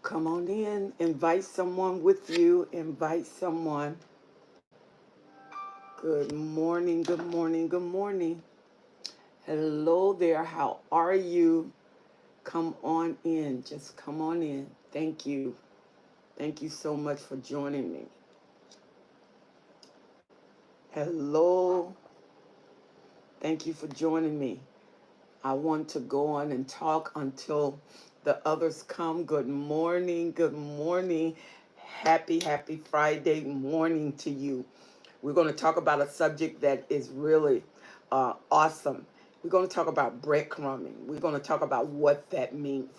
Come on in, invite someone with you, invite someone. Good morning, good morning, good morning. Hello there, how are you? Come on in, just come on in. Thank you. Thank you so much for joining me. Hello, thank you for joining me. I want to go on and talk until the others come. Good morning, good morning. Happy Friday morning to you. We're going to talk about a subject that is really awesome. We're going to talk about breadcrumbing. We're going to talk about what that means.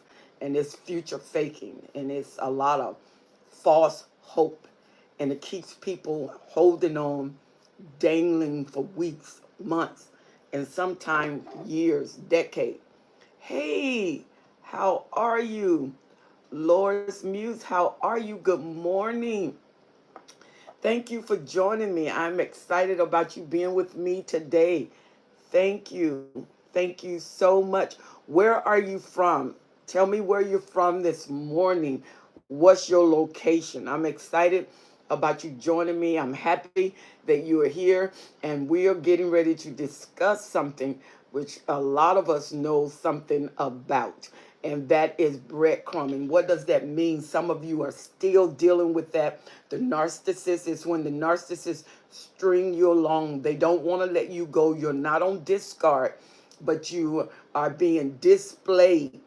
And it's future faking. And it's a lot of false hope. And it keeps people holding on, dangling for weeks, months, and sometimes years, decades. Hey, how are you? Loris Muse, how are you? Good morning. Thank you for joining me. I'm excited about you being with me today. Thank you. Thank you so much. Where are you from? Tell me where you're from this morning. What's your location? I'm excited about you joining me. I'm happy that you are here, and we are getting ready to discuss something which a lot of us know something about, and that is breadcrumbing. What does that mean? Some of you are still dealing with that. The narcissist is when the narcissist string you along. They don't want to let you go. You're not on discard, but you are being displayed,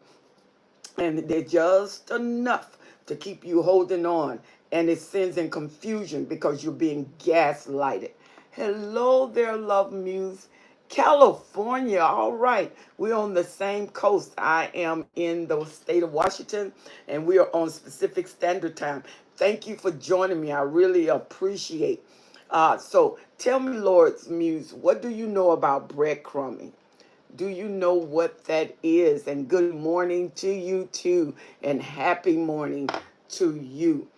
and they're just enough to keep you holding on. And it sends in confusion because you're being gaslighted. Hello there, Love Muse. California, all right. We're on the same coast. I am in the state of Washington, and we are on Pacific Standard Time. Thank you for joining me. I really appreciate. So tell me, Lord's Muse, what do you know about breadcrumbing? Do you know what that is? And good morning to you too, and happy morning to you.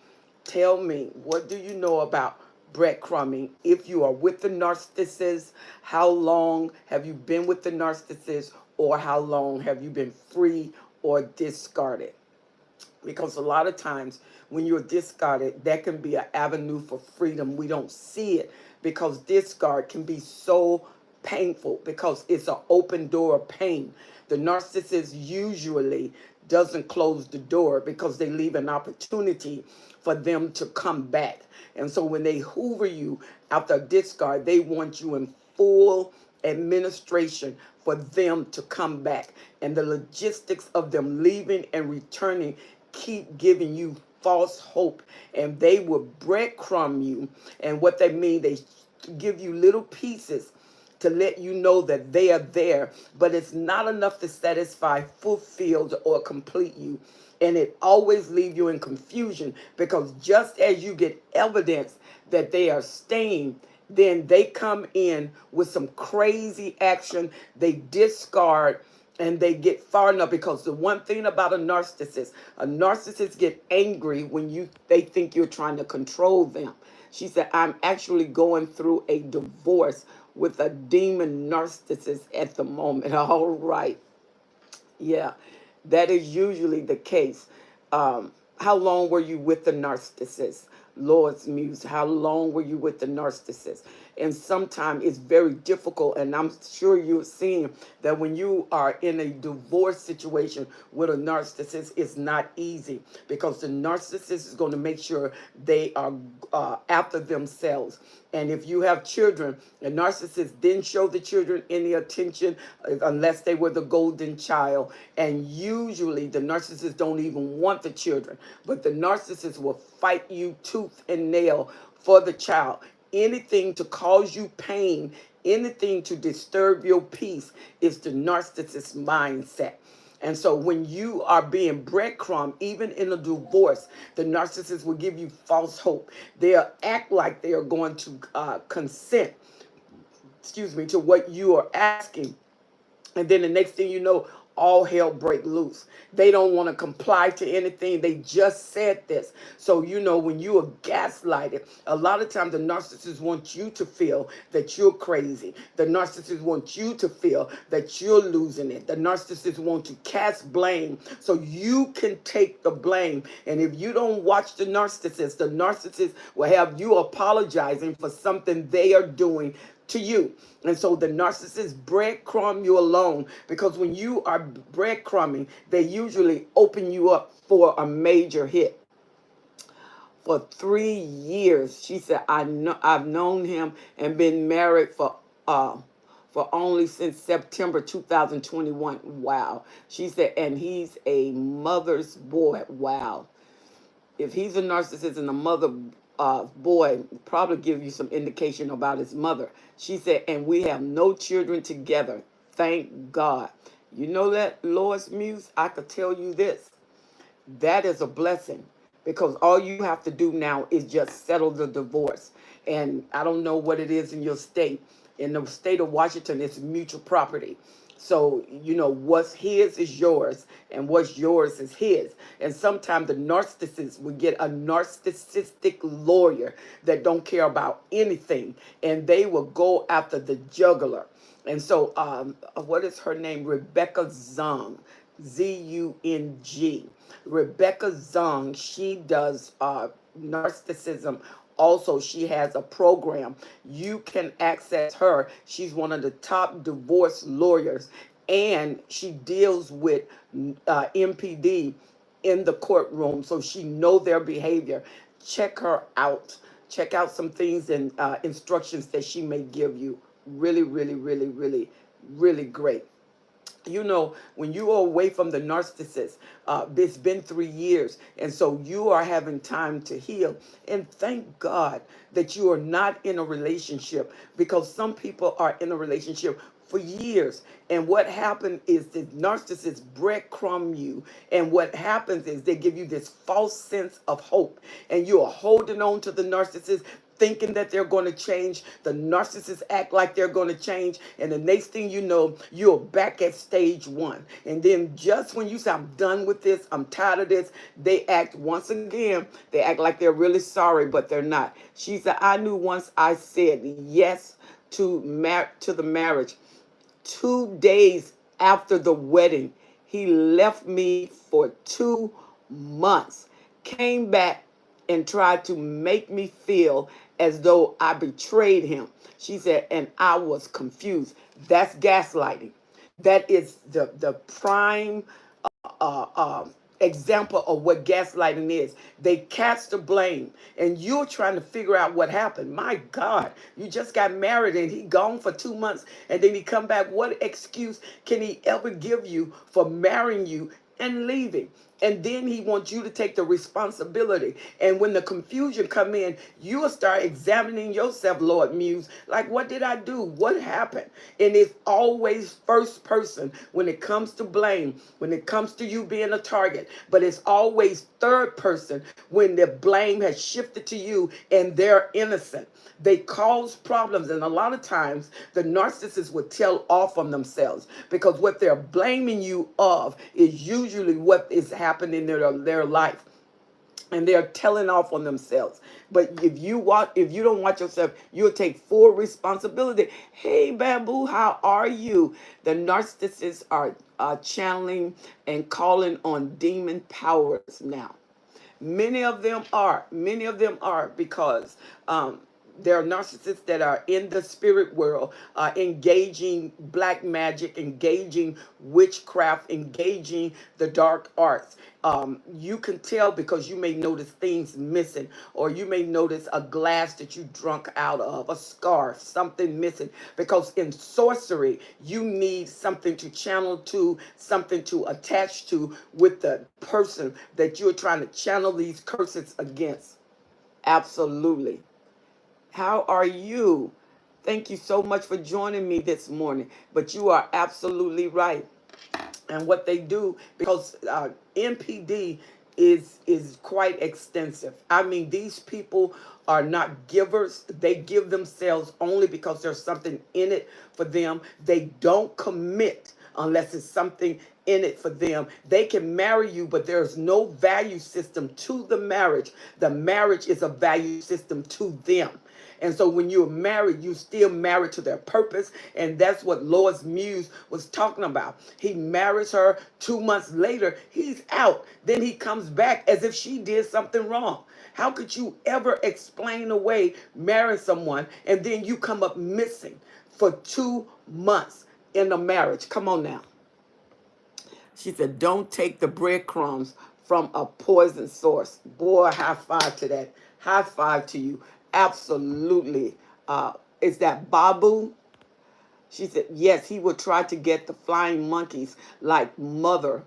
Tell me, what do you know about breadcrumbing? If you are with the narcissist, how long have you been with the narcissist, or how long have you been free or discarded? Because a lot of times when you're discarded, that can be an avenue for freedom. We don't see it because discard can be so painful because it's an open door of pain. The narcissist usually doesn't close the door because they leave an opportunity for them to come back. And so when they hoover you after a discard, they want you in full administration for them to come back. And the logistics of them leaving and returning keep giving you false hope, and they will breadcrumb you. And what they mean, they give you little pieces to let you know that they are there, but it's not enough to satisfy, fulfill, or complete you. And it always leaves you in confusion because just as you get evidence that they are staying, then they come in with some crazy action. They discard and they get far enough, because the one thing about a narcissist get angry when they think you're trying to control them. She said, I'm actually going through a divorce with a demon narcissist at the moment. All right. Yeah, that is usually the case. How long were you with the narcissist? Lord's Muse, how long were you with the narcissist? And sometimes it's very difficult, and I'm sure you've seen that when you are in a divorce situation with a narcissist, it's not easy because the narcissist is going to make sure they are after themselves. And if you have children, the narcissist didn't show the children any attention unless they were the golden child. And usually the narcissists don't even want the children, but the narcissist will fight you tooth and nail for the child. Anything to cause you pain, anything to disturb your peace is the narcissist mindset. And so when you are being breadcrumb, even in a divorce, the narcissist will give you false hope. They'll act like they are going to consent, to what you are asking. And then the next thing you know, all hell break loose. They don't want to comply to anything. They just said this. So, you know, when you are gaslighted, a lot of times the narcissist wants you to feel that you're crazy. The narcissist wants you to feel that you're losing it. The narcissist wants to cast blame so you can take the blame. And if you don't watch the narcissist will have you apologizing for something they are doing to you. And so the narcissist breadcrumb you alone, because when you are breadcrumbing, they usually open you up for a major hit. For 3 years, she said, I've known him and been married for only since September 2021. Wow. She said, and he's a mother's boy. Wow. If he's a narcissist and a mother boy, probably give you some indication about his mother. She said, and we have no children together. Thank God. You know that, Lois Muse? I could tell you this. That is a blessing, because all you have to do now is just settle the divorce. And I don't know what it is in your state. In the state of Washington, it's mutual property. So, you know, what's his is yours and what's yours is his. And sometimes the narcissist will get a narcissistic lawyer that don't care about anything, and they will go after the juggler. And so, what is her name? Rebecca Zung, Zung. Rebecca Zung, she does narcissism. Also, she has a program. You can access her. She's one of the top divorce lawyers, and she deals with MPD in the courtroom, so she know their behavior. Check her out. Check out some things and instructions that she may give you. Really, really, really, really, really great. You know, when you are away from the narcissist, it's been 3 years, and so you are having time to heal. And thank God that you are not in a relationship, because some people are in a relationship for years. And what happened is the narcissist breadcrumb you. And what happens is they give you this false sense of hope. And you are holding on to the narcissist, thinking that they're going to change. The narcissists act like they're going to change. And the next thing you know, you're back at stage one. And then just when you say, I'm done with this, I'm tired of this, they act once again. They act like they're really sorry, but they're not. She said, I knew once I said yes to the marriage. 2 days after the wedding, he left me for 2 months, came back and tried to make me feel as though I betrayed him. She said, and I was confused. That's gaslighting. That is the prime example of what gaslighting is. They cast the blame, and you're trying to figure out what happened. My God, you just got married and he gone for 2 months, and then he come back. What excuse can he ever give you for marrying you and leaving? And then he wants you to take the responsibility. And when the confusion come in, you will start examining yourself, Lord Muse. Like, what did I do? What happened? And it's always first person when it comes to blame, when it comes to you being a target. But it's always third person when the blame has shifted to you and they're innocent. They cause problems, and a lot of times the narcissists would tell off on themselves, because what they're blaming you of is usually what is happening in their life, and they're telling off on themselves. But if you don't watch yourself, you'll take full responsibility. Hey, Bamboo, how are you? The narcissists are channeling and calling on demon powers now. Many of them are because there are narcissists that are in the spirit world, engaging black magic, engaging witchcraft, engaging the dark arts. You can tell because you may notice things missing, or you may notice a glass that you drunk out of, a scarf, something missing. Because in sorcery, you need something to channel to, something to attach to with the person that you're trying to channel these curses against. Absolutely. How are you? Thank you so much for joining me this morning. But you are absolutely right. And what they do, because NPD is quite extensive. I mean, these people are not givers. They give themselves only because there's something in it for them. They don't commit unless it's something in it for them. They can marry you, but there's no value system to the marriage. The marriage is a value system to them. And so when you're married, you still married to their purpose. And that's what Lois Muse was talking about. He marries her. 2 months later, he's out. Then he comes back as if she did something wrong. How could you ever explain away marrying someone and then you come up missing for 2 months in a marriage? Come on now. She said, don't take the breadcrumbs from a poison source. Boy, high five to that. High five to you. Absolutely. Is that Babu? She said, yes, he would try to get the flying monkeys like mother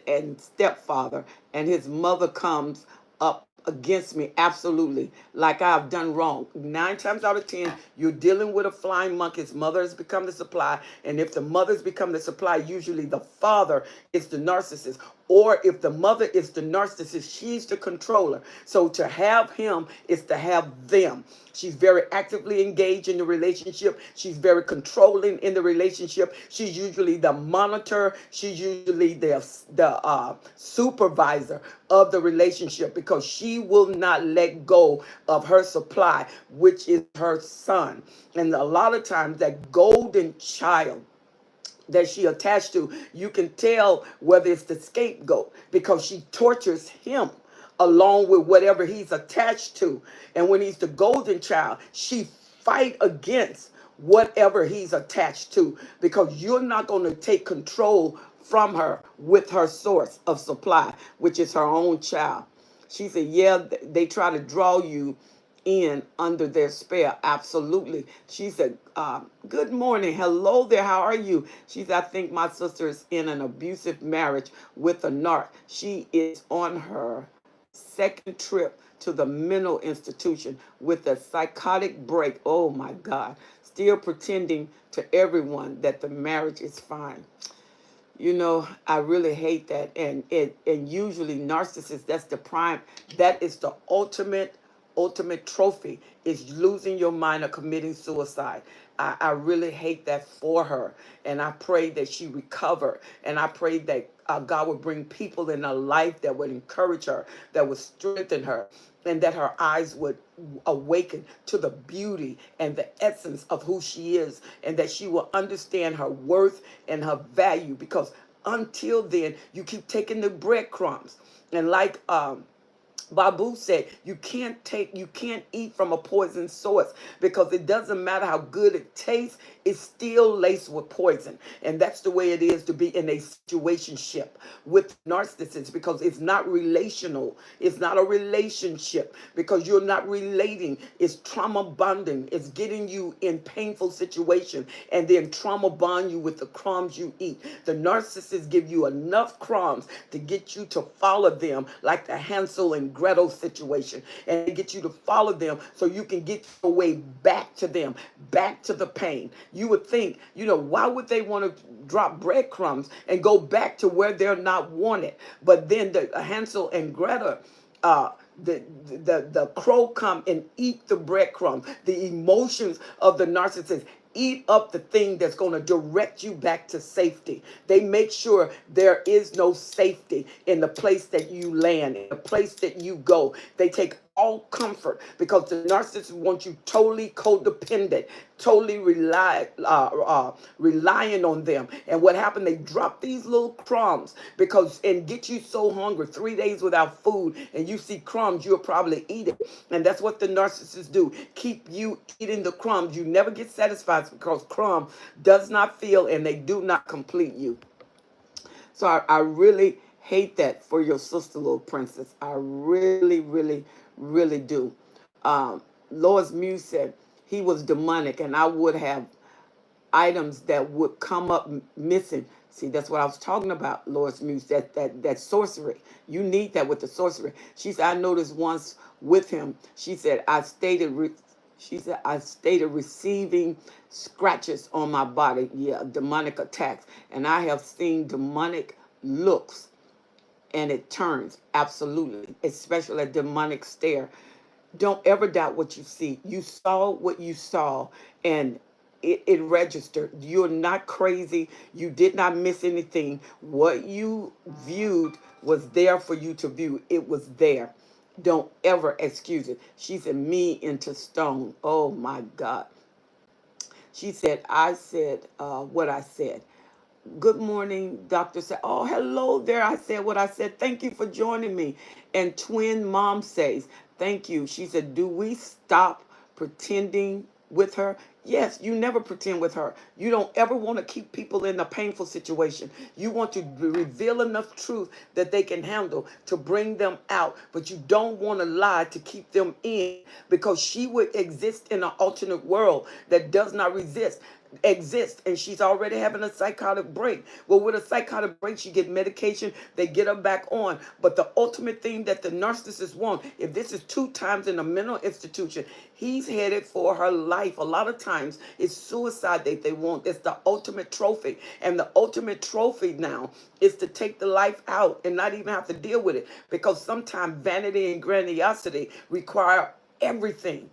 and stepfather. And his mother comes up against me. Absolutely. Like I've done wrong. 9 times out of 10, you're dealing with a flying monkey. His mother has become the supply. And if the mother's become the supply, usually the father is the narcissist. Or if the mother is the narcissist, she's the controller. So to have him is to have them. She's very actively engaged in the relationship. She's very controlling in the relationship. She's usually the monitor. She's usually the supervisor of the relationship because she will not let go of her supply, which is her son. And a lot of times that golden child that she attached to, you can tell whether it's the scapegoat because she tortures him along with whatever he's attached to. And when he's the golden child, she fight against whatever he's attached to because you're not going to take control from her with her source of supply, which is her own child. She said, yeah, they try to draw you in under their spell. Absolutely. She said, good morning. Hello there. How are you? She said, I think my sister is in an abusive marriage with a narc. She is on her second trip to the mental institution with a psychotic break. Oh my God. Still pretending to everyone that the marriage is fine. You know, I really hate that. And usually narcissists, that's the prime, that is the ultimate trophy is losing your mind or committing suicide. I really hate that for her. And I pray that she recover. And I pray that God would bring people in her life that would encourage her, that would strengthen her, and that her eyes would awaken to the beauty and the essence of who she is, and that she will understand her worth and her value. Because until then, you keep taking the breadcrumbs. And like Babu said, you can't eat from a poison source because it doesn't matter how good it tastes, it's still laced with poison. And that's the way it is to be in a situationship with narcissists because it's not relational. It's not a relationship because you're not relating. It's trauma bonding. It's getting you in painful situations and then trauma bond you with the crumbs you eat. The narcissists give you enough crumbs to get you to follow them like the Hansel and Gretel situation, and they get you to follow them so you can get your way back to them, back to the pain. You would think, why would they want to drop breadcrumbs and go back to where they're not wanted? But then the Hansel and Gretel, the crow come and eat the breadcrumbs. The emotions of the narcissist eat up the thing that's going to direct you back to safety. They make sure there is no safety in the place that you land, in the place that you go. They take all comfort because the narcissist wants you totally codependent, totally relying on them. And what happened? They drop these little crumbs and get you so hungry, 3 days without food, and you see crumbs, you'll probably eat it. And that's what the narcissists do. Keep you eating the crumbs. You never get satisfied because crumb does not fill and they do not complete you. So I really hate that for your sister, little princess. I really, really, really do. Lois Muse said he was demonic, and I would have items that would come up missing. See, that's what I was talking about, Lois Muse, that sorcery. You need that with the sorcery. She said, I noticed once with him, she said, I stated receiving scratches on my body. Yeah, demonic attacks. And I have seen demonic looks and it turns. Absolutely. Especially a demonic stare. Don't ever doubt what you see. You saw what you saw, and it registered. You're not crazy. You did not miss anything. What you viewed was there for you to view. It was there. Don't ever excuse it. She said, me into stone. Oh my God. She said, I said what I said. Good morning, Doctor said. Oh, hello there. I said what I said. Thank you for joining me. And twin mom says, thank you. She said, do we stop pretending with her? Yes, you never pretend with her. You don't ever want to keep people in a painful situation. You want to reveal enough truth that they can handle to bring them out, but you don't want to lie to keep them in, because she would exist in an alternate world that does not exist, and she's already having a psychotic break. Well, with a psychotic break, she get medication, they get her back on. But the ultimate thing that the narcissist want, if this is 2 times in a mental institution, he's headed for her life. A lot of times it's suicide that they want. It's the ultimate trophy, and the ultimate trophy now is to take the life out and not even have to deal with it, because sometimes vanity and grandiosity require everything,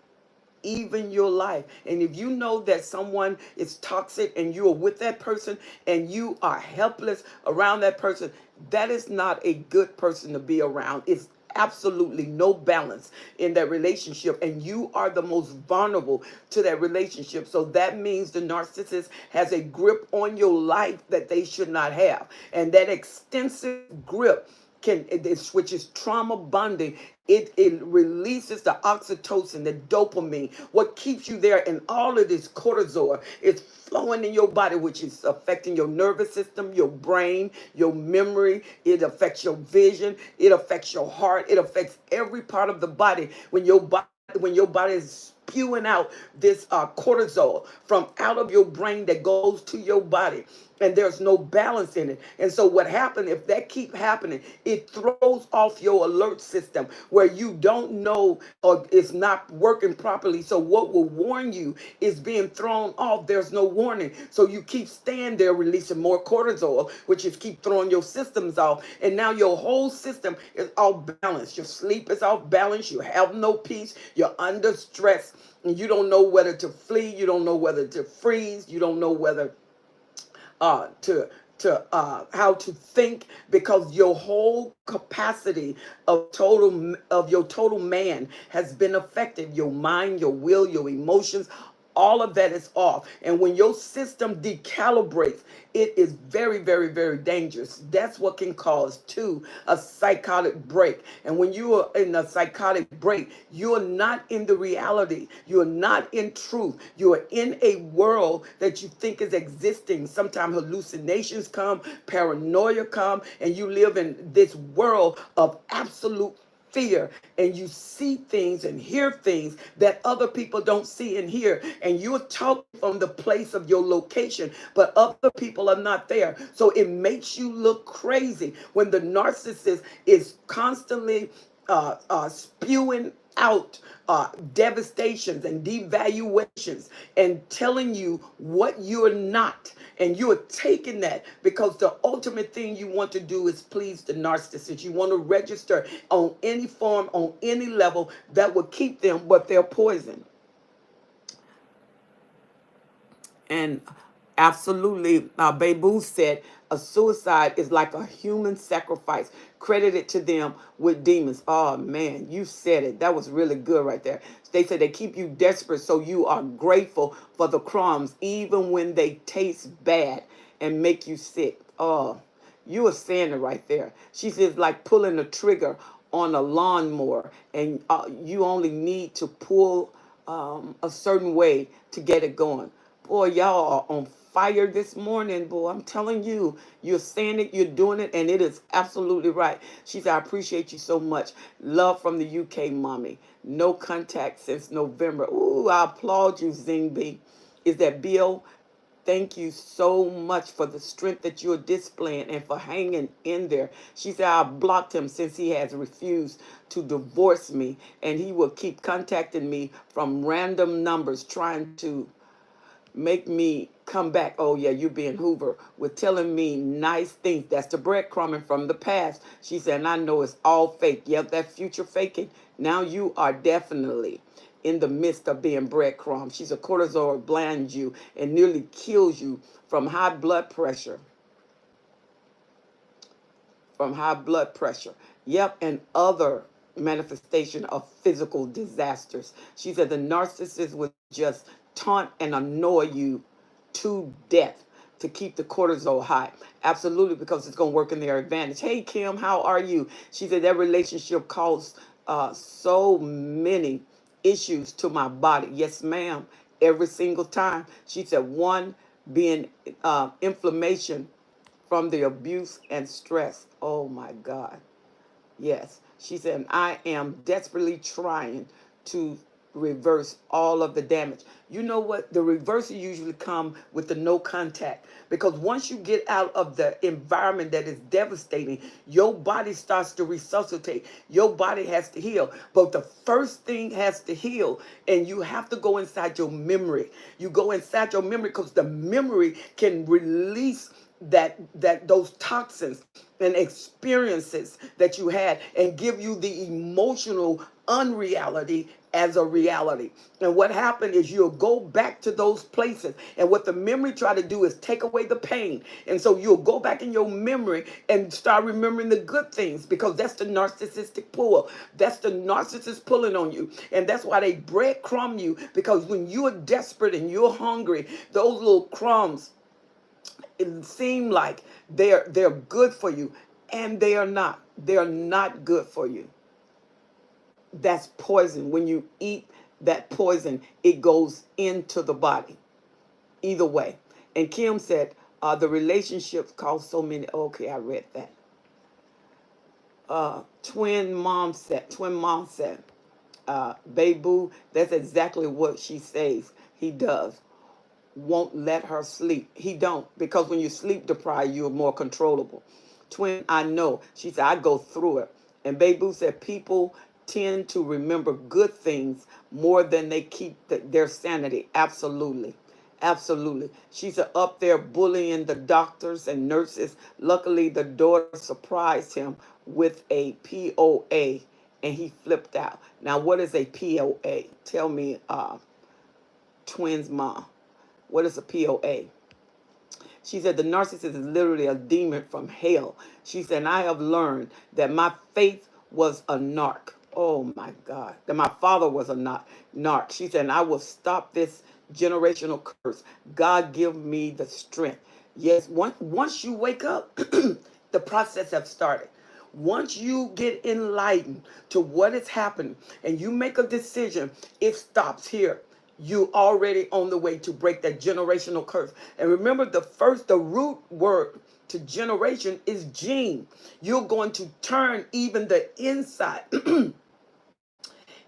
even your life. And if you know that someone is toxic and you are with that person and you are helpless around that person, that is not a good person to be around. It's absolutely no balance in that relationship, and you are the most vulnerable to that relationship. So that means the narcissist has a grip on your life that they should not have, and that extensive grip which is trauma bonding. It releases the oxytocin, the dopamine, what keeps you there, and all of this cortisol is flowing in your body, which is affecting your nervous system, your brain, your memory. It affects your vision. It affects your heart. It affects every part of the body. When your body is spewing out this cortisol from out of your brain that goes to your body, and there's no balance in it. And so what happened, if that keep happening, it throws off your alert system where you don't know, or it's not working properly. So what will warn you is being thrown off. There's no warning. So you keep staying there releasing more cortisol, which is keep throwing your systems off. And now your whole system is off balance. Your sleep is off balance. You have no peace. You're under stress. And you don't know whether to flee. You don't know whether to freeze. You don't know whether to how to think, because your whole capacity of your total man has been affected. Your mind, your will, your emotions, all of that is off. And when your system decalibrates, it is very, very, very dangerous. That's what can cause a psychotic break. And when you are in a psychotic break, you are not in the reality. You are not in truth. You are in a world that you think is existing. Sometimes hallucinations come, paranoia come, and you live in this world of absolute fear, and you see things and hear things that other people don't see and hear, and you're talking from the place of your location, but other people are not there. So it makes you look crazy when the narcissist is constantly spewing out devastations and devaluations and telling you what you're not. And you're taking that because the ultimate thing you want to do is please the narcissist. You want to register on any form, on any level that will keep them, but they're poison. And absolutely, Bebu said a suicide is like a human sacrifice credited to them with demons. Oh man, you said it. That was really good right there. They said they keep you desperate so you are grateful for the crumbs even when they taste bad and make you sick. Oh, you were saying it right there. She says like pulling the trigger on a lawnmower, and you only need to pull a certain way to get it going. Boy, y'all are on fire this morning, boy. I'm telling you, you're saying it, you're doing it, and it is absolutely right. She said, I appreciate you so much. Love from the UK, mommy. No contact since November. Ooh, I applaud you, Zing B. Is that Bill? Thank you so much for the strength that you're displaying and for hanging in there. She said, I blocked him since he has refused to divorce me, and he will keep contacting me from random numbers trying to make me come back. Oh yeah, you being Hoover with telling me nice things. That's the breadcrumbing from the past. She said, and I know it's all fake. Yep, that future faking. Now you are definitely in the midst of being breadcrumbs. She said cortisol blinds you and nearly kills you from high blood pressure. From high blood pressure. Yep, and other manifestation of physical disasters. She said the narcissist would just taunt and annoy you to death to keep the cortisol high. Absolutely, because it's going to work in their advantage. Hey, Kim, how are you? She said that relationship caused so many issues to my body. Yes, ma'am. Every single time. She said one being inflammation from the abuse and stress. Oh my God. Yes. She said, I am desperately trying to reverse all of the damage. You know what? The reversal usually come with the no contact, because once you get out of the environment that is devastating, your body starts to resuscitate. Your body has to heal. But the first thing has to heal, and you have to go inside your memory. You go inside your memory because the memory can release that those toxins and experiences that you had and give you the emotional unreality as a reality. And what happened is you'll go back to those places, and what the memory try to do is take away the pain. And so you'll go back in your memory and start remembering the good things, because that's the narcissistic pull. That's the narcissist pulling on you. And that's why they breadcrumb you, because when you're desperate and you're hungry, those little crumbs, it seem like they're good for you, and they are not. They are not good for you. That's poison. When you eat that poison, it goes into the body. Either way. And Kim said the relationships cause so many. Okay, I read that. Twin mom said, Babu, that's exactly what she says. He does. Won't let her sleep. He don't, because when you sleep deprived, you're more controllable. Twin, I know. She said, I go through it. And Babu said, people tend to remember good things more than they keep their sanity. Absolutely. Absolutely. She said, up there bullying the doctors and nurses. Luckily, the daughter surprised him with a POA, and he flipped out. Now, what is a POA? Tell me, Twin's mom. What is a POA? She said the narcissist is literally a demon from hell. She said, and I have learned that my faith was a narc. Oh my God. That my father was a narc. She said, and I will stop this generational curse. God give me the strength. Yes, once you wake up, the process has started. Once you get enlightened to what is happening and you make a decision, it stops here. You already on the way to break that generational curse. And remember, the root word to generation is gene. You're going to turn even the inside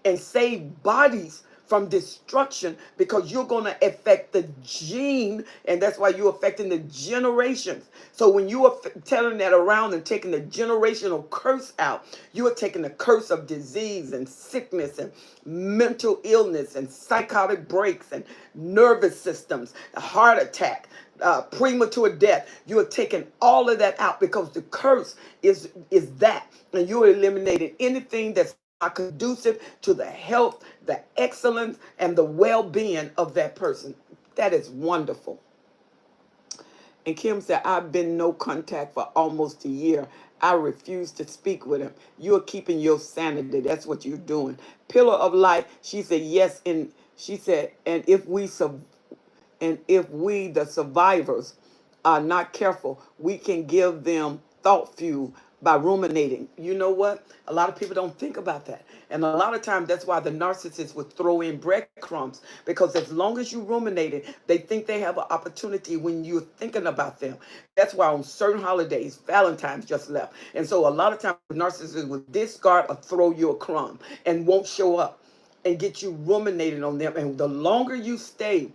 and save bodies from destruction, because you're going to affect the gene, and that's why you're affecting the generations. So when you are telling that around and taking the generational curse out, you are taking the curse of disease and sickness and mental illness and psychotic breaks and nervous systems, a heart attack, premature death. You are taking all of that out, because the curse is that, and you are eliminating anything that's are conducive to the health, the excellence, and the well-being of that person. That is wonderful. And Kim said, I've been no contact for almost a year. I refuse to speak with him. You're keeping your sanity. That's what you're doing. Pillar of light. She said, yes. And she said, and if we the survivors, are not careful, we can give them thought fuel by ruminating. You know what? A lot of people don't think about that. And a lot of times that's why the narcissist would throw in breadcrumbs, because as long as you ruminate it, they think they have an opportunity when you're thinking about them. That's why on certain holidays, Valentine's just left. And so a lot of times narcissists will discard or throw you a crumb and won't show up and get you ruminating on them. And the longer you stay,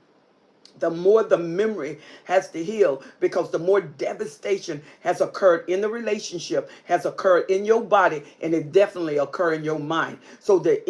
the more the memory has to heal, because the more devastation has occurred in the relationship, has occurred in your body, and it definitely occur in your mind. So the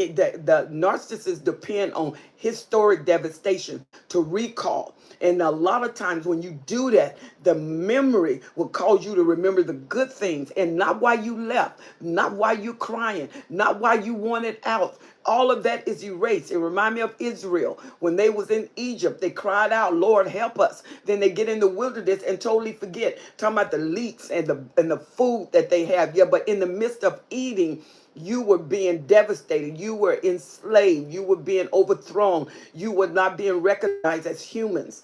narcissists depend on historic devastation to recall. And a lot of times when you do that, the memory will cause you to remember the good things, and not why you left, not why you're crying, not why you wanted out. all of that is erased. It reminds me of Israel. When they was in Egypt, they cried out, Lord, help us. Then they get in the wilderness and totally forget. Talking about the leeks and the food that they have. Yeah, but in the midst of eating, you were being devastated. You were enslaved. You were being overthrown. You were not being recognized as humans.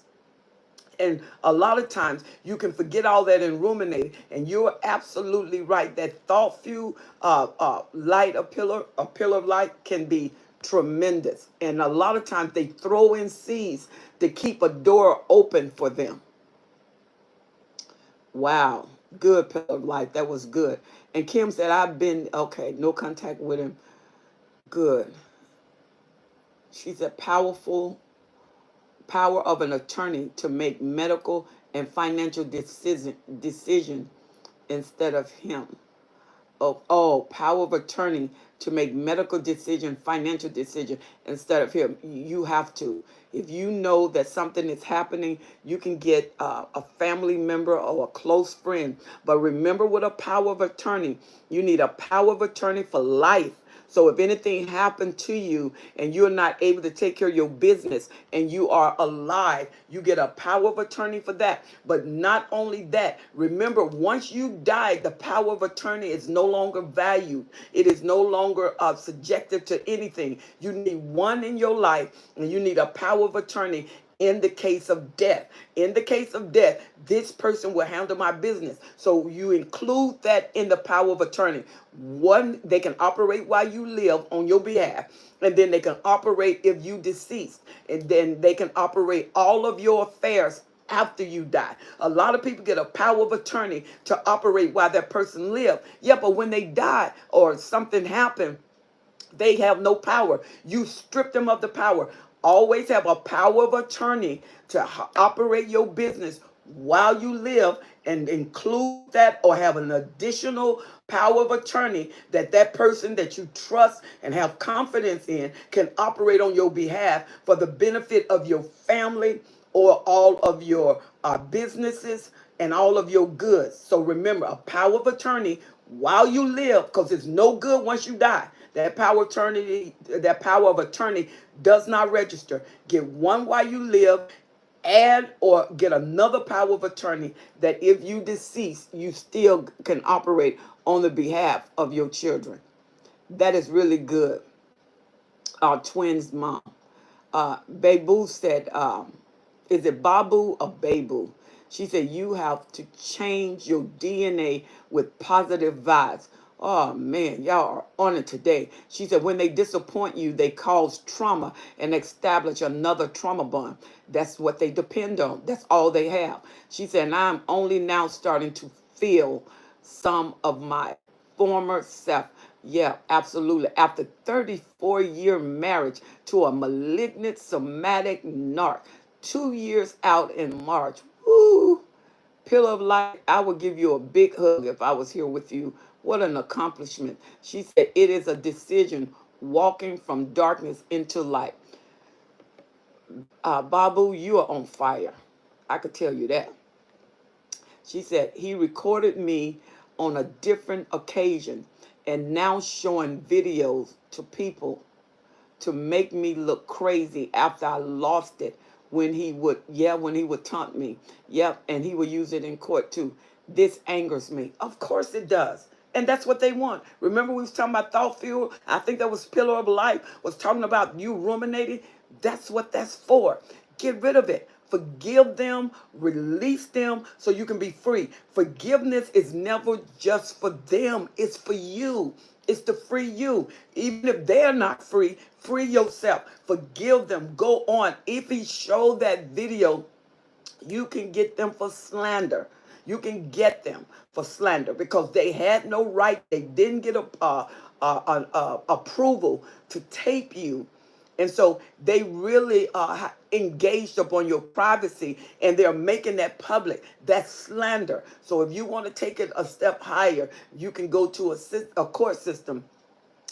And a lot of times you can forget all that and ruminate. And you're absolutely right. That thoughtful light, a pillar of light can be tremendous. And a lot of times they throw in seeds to keep a door open for them. Wow. Good pillar of light. That was good. And Kim said, I've been, okay, no contact with him. Good. She said, power of an attorney to make medical and financial decision instead of him. Power of attorney to make medical decision, financial decision instead of him. You have to. If you know that something is happening, you can get a family member or a close friend. But remember, with a power of attorney, you need a power of attorney for life. So if anything happened to you and you're not able to take care of your business and you are alive, you get a power of attorney for that. But not only that, remember, once you die, the power of attorney is no longer valued. It is no longer subjective to anything. You need one in your life, and you need a power of attorney in the case of death. In the case of death, this person will handle my business. So you include that in the power of attorney. One, they can operate while you live on your behalf, and then they can operate if you deceased, and then they can operate all of your affairs after you die. A lot of people get a power of attorney to operate while that person lived. Yeah, but when they die or something happened, they have no power. You strip them of the power. Always have a power of attorney to operate your business while you live, and include that, or have an additional power of attorney that person that you trust and have confidence in can operate on your behalf for the benefit of your family or all of your businesses and all of your goods. So remember, a power of attorney while you live, because it's no good once you die. That power of attorney does not register. Get one while you live, add or get another power of attorney that if you decease, you still can operate on the behalf of your children. That is really good. Our twins' mom, Babu said, is it Babu or Babu? She said, you have to change your DNA with positive vibes. Oh man, y'all are on it today. She said, when they disappoint you, they cause trauma and establish another trauma bond. That's what they depend on. That's all they have. She said, and I'm only now starting to feel some of my former self. Yeah, absolutely. After 34-year marriage to a malignant somatic narc, 2 years out in March. Woo! Pillar of light, I would give you a big hug if I was here with you. What an accomplishment. She said, it is a decision walking from darkness into light. Babu, you are on fire. I could tell you that. She said, he recorded me on a different occasion and now showing videos to people to make me look crazy after I lost it when he would taunt me. Yep, and he would use it in court too. This angers me. Of course it does. And that's what they want. Remember we was talking about thought fuel? I think that was Pillar of Life, was talking about you ruminating. That's what that's for. Get rid of it. Forgive them, release them so you can be free. Forgiveness is never just for them, it's for you. It's to free you. Even if they're not free, free yourself. Forgive them. Go on. If he showed that video, you can get them for slander. You can get them for slander because they had no right. They didn't get approval to tape you. And so they really are engaged upon your privacy, and they're making that public. That's slander. So if you want to take it a step higher, you can go to a court system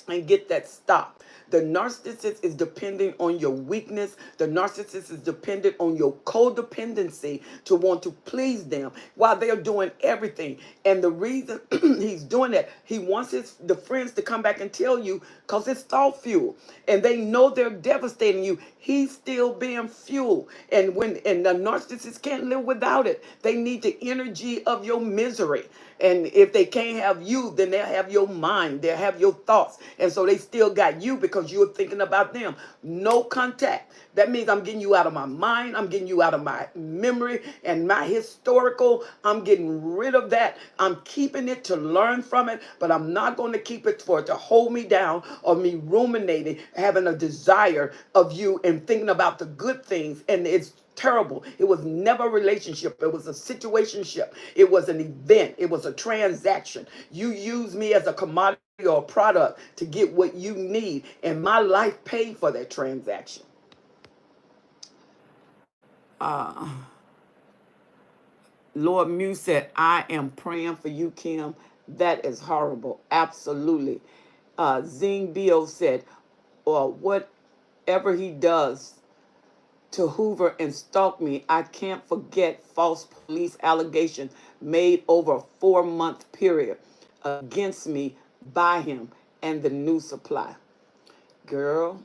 and get that stop. The narcissist is depending on your weakness. The narcissist is dependent on your codependency to want to please them while they're doing everything. And the reason he's doing that, he wants the friends to come back and tell you because it's thought fuel. And they know they're devastating you. He's still being fuel. And the narcissist can't live without it. They need the energy of your misery. And if they can't have you, then they'll have your mind. They'll have your thoughts. And so they still got you because you're thinking about them. No contact. That means I'm getting you out of my mind. I'm getting you out of my memory and my historical. I'm getting rid of that. I'm keeping it to learn from it, but I'm not going to keep it for it to hold me down or me ruminating, having a desire of you and thinking about the good things. And it's terrible. It was never a relationship. It was a situationship. It was an event. It was a transaction. You use me as a commodity or a product to get what you need, and my life paid for that transaction. Lord Muse said, I am praying for you, Kim. That is horrible. Absolutely. Zing Bio said, or whatever he does to Hoover and stalk me, I can't forget false police allegations made over a 4-month period against me by him and the new supply. Girl,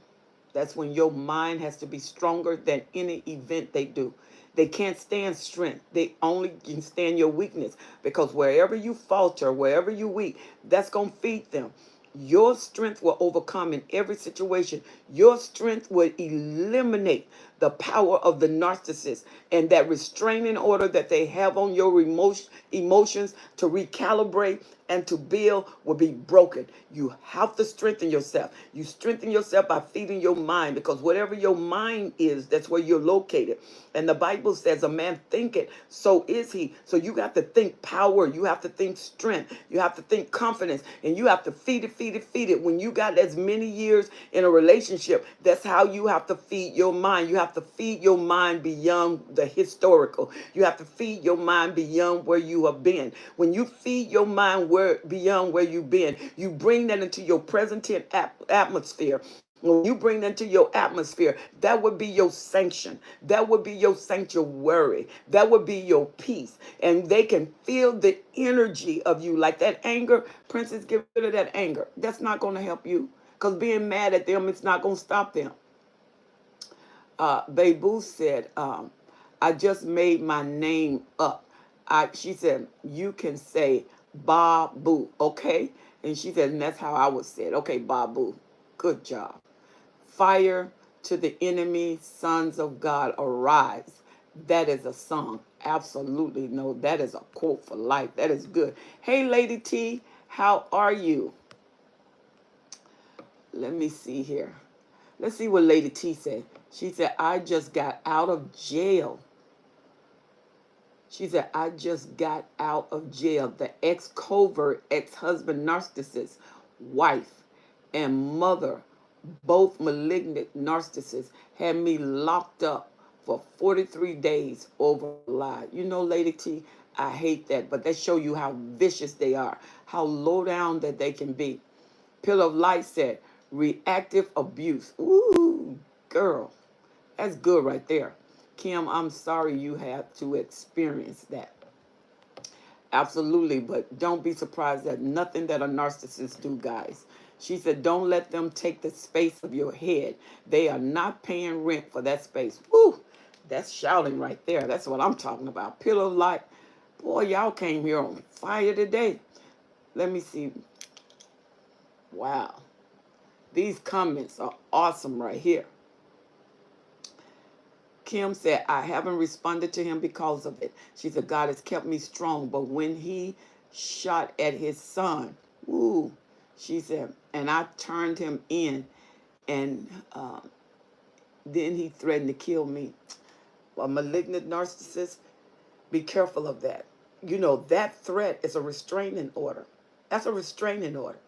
that's when your mind has to be stronger than any event they do. They can't stand strength. They only can stand your weakness because wherever you falter, wherever you weak, that's going to feed them. Your strength will overcome in every situation. Your strength will eliminate the power of the narcissist, and that restraining order that they have on your emotions to recalibrate and to build will be broken. You have to strengthen yourself. You strengthen yourself by feeding your mind, because whatever your mind is, that's where you're located. And the Bible says a man thinketh, so is he. So you got to think power. You have to think strength. You have to think confidence. And you have to feed it. When you got as many years in a relationship, that's how you have to feed your mind. You have to feed your mind beyond the historical. You have to feed your mind beyond where you have been. When you feed your mind beyond where you've been, you bring that into your present tense atmosphere. When you bring that into your atmosphere, that would be your sanction. That would be your sanctuary. That would be your peace. And they can feel the energy of you. Like that anger, princess, get rid of that anger. That's not going to help you, because being mad at them, it's not going to stop them. Babu said, I just made my name up. She said, you can say Babu, okay? And she said, and that's how I would say it. Okay, Babu, good job. Fire to the enemy, sons of God, arise. That is a song. Absolutely. No, that is a quote for life. That is good. Hey, Lady T, how are you? Let me see here. Let's see what Lady T said. She said, I just got out of jail. She said, I just got out of jail. The ex-covert, ex-husband, narcissist, wife, and mother, both malignant narcissists, had me locked up for 43 days over a lie. You know, Lady T, I hate that, but that show you how vicious they are, how low down that they can be. Pillar of Light said, reactive abuse. Ooh, girl, that's good right there. Kim, I'm sorry you had to experience that. Absolutely, but don't be surprised at nothing that a narcissist do, guys. She said, don't let them take the space of your head. They are not paying rent for that space. Woo, that's shouting right there. That's what I'm talking about. Pillow Light. Boy, y'all came here on fire today. Let me see. Wow. These comments are awesome right here. Kim said, I haven't responded to him because of it. She said, God has kept me strong. But when he shot at his son, ooh, she said, and I turned him in, and then he threatened to kill me. A malignant narcissist, be careful of that. You know, that threat is a restraining order. That's a restraining order.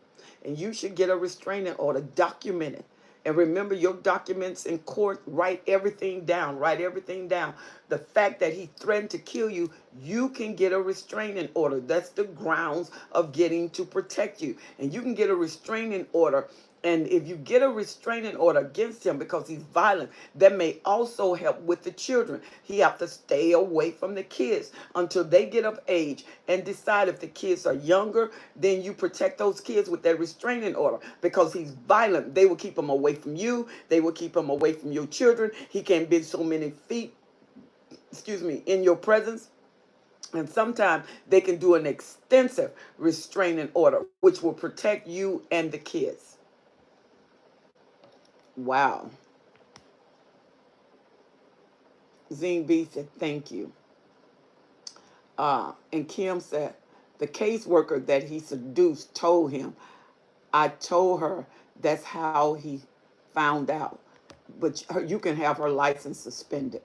And you should get a restraining order documented. And remember your documents in court, write everything down, write everything down. The fact that he threatened to kill you, you can get a restraining order. That's the grounds of getting to protect you. And you can get a restraining order. And if you get a restraining order against him because he's violent, that may also help with the children. He have to stay away from the kids until they get of age and decide if the kids are younger, then you protect those kids with that restraining order because he's violent. They will keep him away from you. They will keep him away from your children. He can't be so many feet, in your presence. And sometimes they can do an extensive restraining order, which will protect you and the kids. Wow. Zine B said, thank you. And Kim said, the caseworker that he seduced told him, I told her that's how he found out. But you can have her license suspended.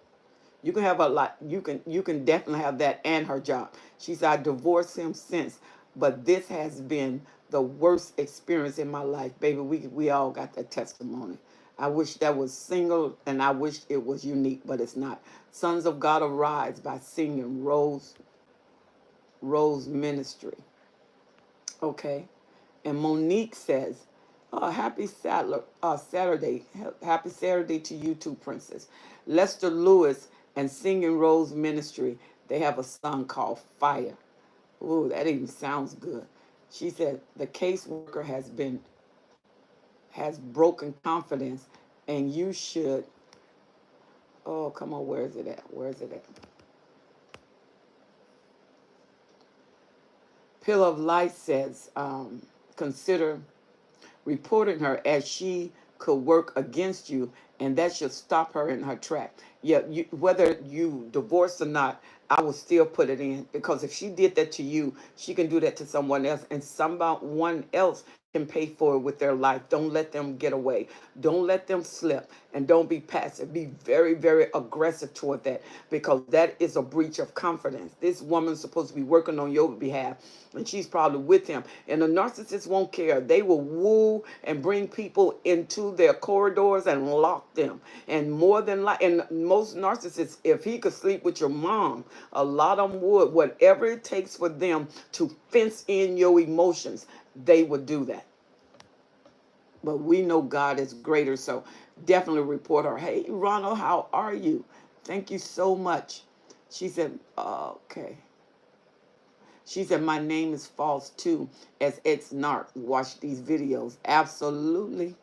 You can have a lot. You can definitely have that and her job. She said, I divorced him since, but this has been the worst experience in my life, baby. We all got that testimony. I wish that was single, and I wish it was unique, but it's not. Sons of God Arise by singing Rose Ministry. Okay, and Monique says, happy Saturday. Happy Saturday to you too, Princess. Lester Lewis and Singing Rose Ministry, they have a song called Fire. Ooh, that even sounds good. She said the caseworker has broken confidence, and you should. Oh, come on, where is it at? Where is it at? Pill of Light says, consider reporting her, as she could work against you, and that should stop her in her track. Yeah, whether you divorce or not, I will still put it in, because if she did that to you, she can do that to someone else, and someone else can pay for it with their life. Don't let them get away. Don't let them slip, and don't be passive. Be very, very aggressive toward that, because that is a breach of confidence. This woman's supposed to be working on your behalf, and she's probably with him. And the narcissist won't care. They will woo and bring people into their corridors and lock them. And more than and most narcissists, if he could sleep with your mom, a lot of them would. Whatever it takes for them to fence in your emotions, they would do that. But we know God is greater, so definitely report her. Hey, Ronald, how are you? Thank you so much. She said, okay. She said, my name is false too, as ex-narc. Watch these videos. Absolutely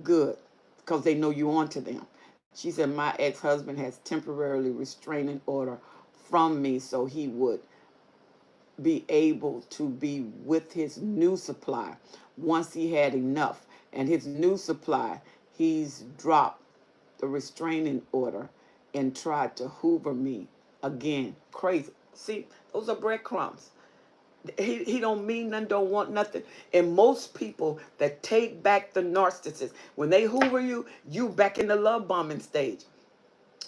good, because they know you onto them. She said, my ex-husband has temporarily restraining order from me, so he would be able to be with his new supply once he had enough. And his new supply, he's dropped the restraining order and tried to hoover me again. Crazy. See, those are breadcrumbs. He don't mean nothing, don't want nothing. And most people that take back the narcissist, when they hoover you, you back in the love bombing stage.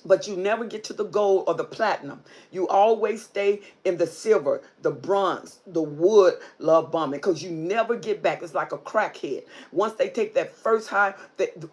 But you never get to the gold or the platinum. You always stay in the silver, the bronze, the wood love bombing, because you never get back. It's like a crackhead. Once they take that first high,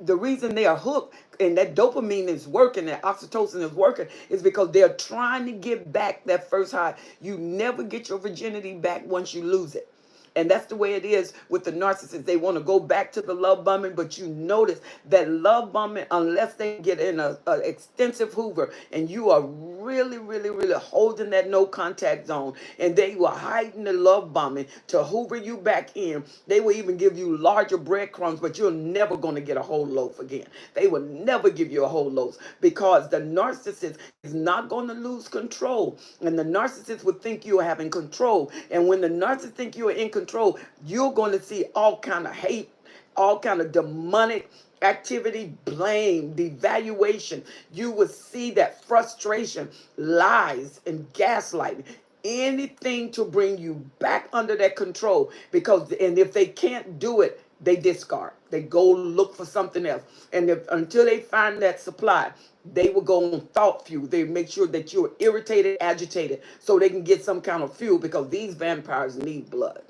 the reason they are hooked and that dopamine is working, that oxytocin is working, is because they're trying to get back that first high. You never get your virginity back once you lose it. And that's the way it is with the narcissist. They want to go back to the love bombing, but you notice that love bombing, unless they get in a extensive hoover and you are really, really, really holding that no contact zone, and they will hiding the love bombing to hoover you back in. They will even give you larger breadcrumbs, but you're never going to get a whole loaf again. They will never give you a whole loaf, because the narcissist is not going to lose control. And the narcissist would think you are having control. And when the narcissist think you are in control, you're going to see all kind of hate, all kind of demonic activity, blame, devaluation. You will see that frustration, lies, and gaslighting. Anything to bring you back under that control, because, and if they can't do it, they discard. They go look for something else. And until they find that supply, they will go on thought fuel. They make sure that you're irritated, agitated, so they can get some kind of fuel, because these vampires need blood.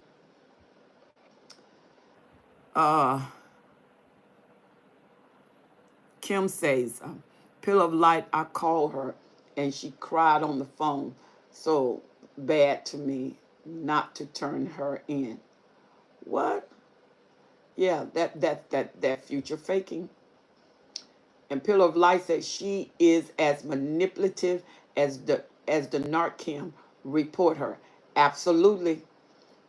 Kim says, pill of light, I called her and she cried on the phone. So bad to me not to turn her in. What? Yeah, that future faking. And Pillar of Light says she is as manipulative as the narc Kim report her. Absolutely.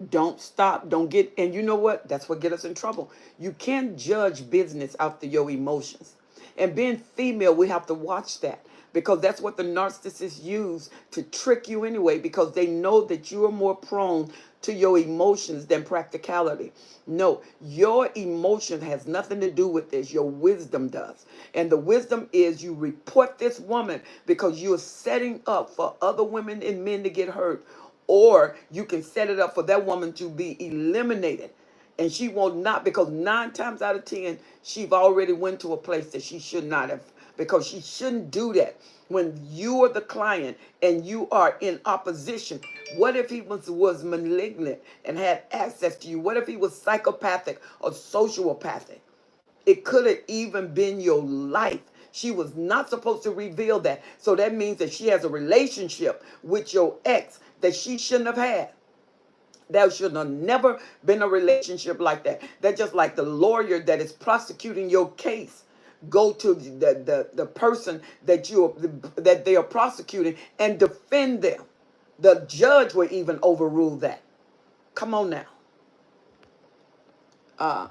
Don't stop. Don't get, and you know what? That's what get us in trouble. You can't judge business after your emotions. And being female, we have to watch that because that's what the narcissists use to trick you anyway, because they know that you are more prone to your emotions than practicality. No, your emotion has nothing to do with this. Your wisdom does. And the wisdom is you report this woman because you're setting up for other women and men to get hurt, or you can set it up for that woman to be eliminated, and she will not, because 9 times out of 10 she's already went to a place that she should not have, because she shouldn't do that when you are the client and you are in opposition. What if he was malignant and had access to you? What if he was psychopathic or sociopathic? It could have even been your life. She was not supposed to reveal that. So that means that she has a relationship with your ex that she shouldn't have had. There should have never been a relationship like that. That's just like the lawyer that is prosecuting your case. Go to the person that they are prosecuting and defend them. The judge will even overrule that. Come on now.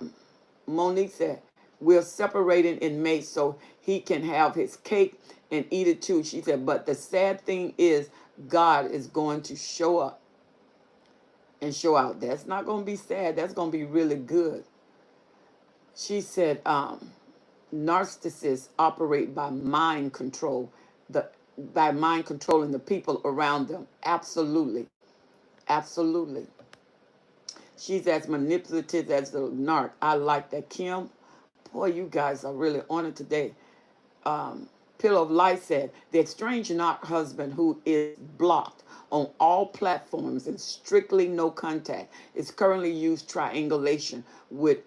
Monique said, we're separating in May so he can have his cake and eat it too. She said, but the sad thing is God is going to show up and show out. That's not going to be sad. That's going to be really good. She said, narcissists operate by mind control, by mind controlling the people around them. Absolutely. Absolutely. She's as manipulative as the narc. I like that. Kim, boy, you guys are really on it today. Pillow of Light said, the estranged narc husband who is blocked on all platforms and strictly no contact is currently used triangulation with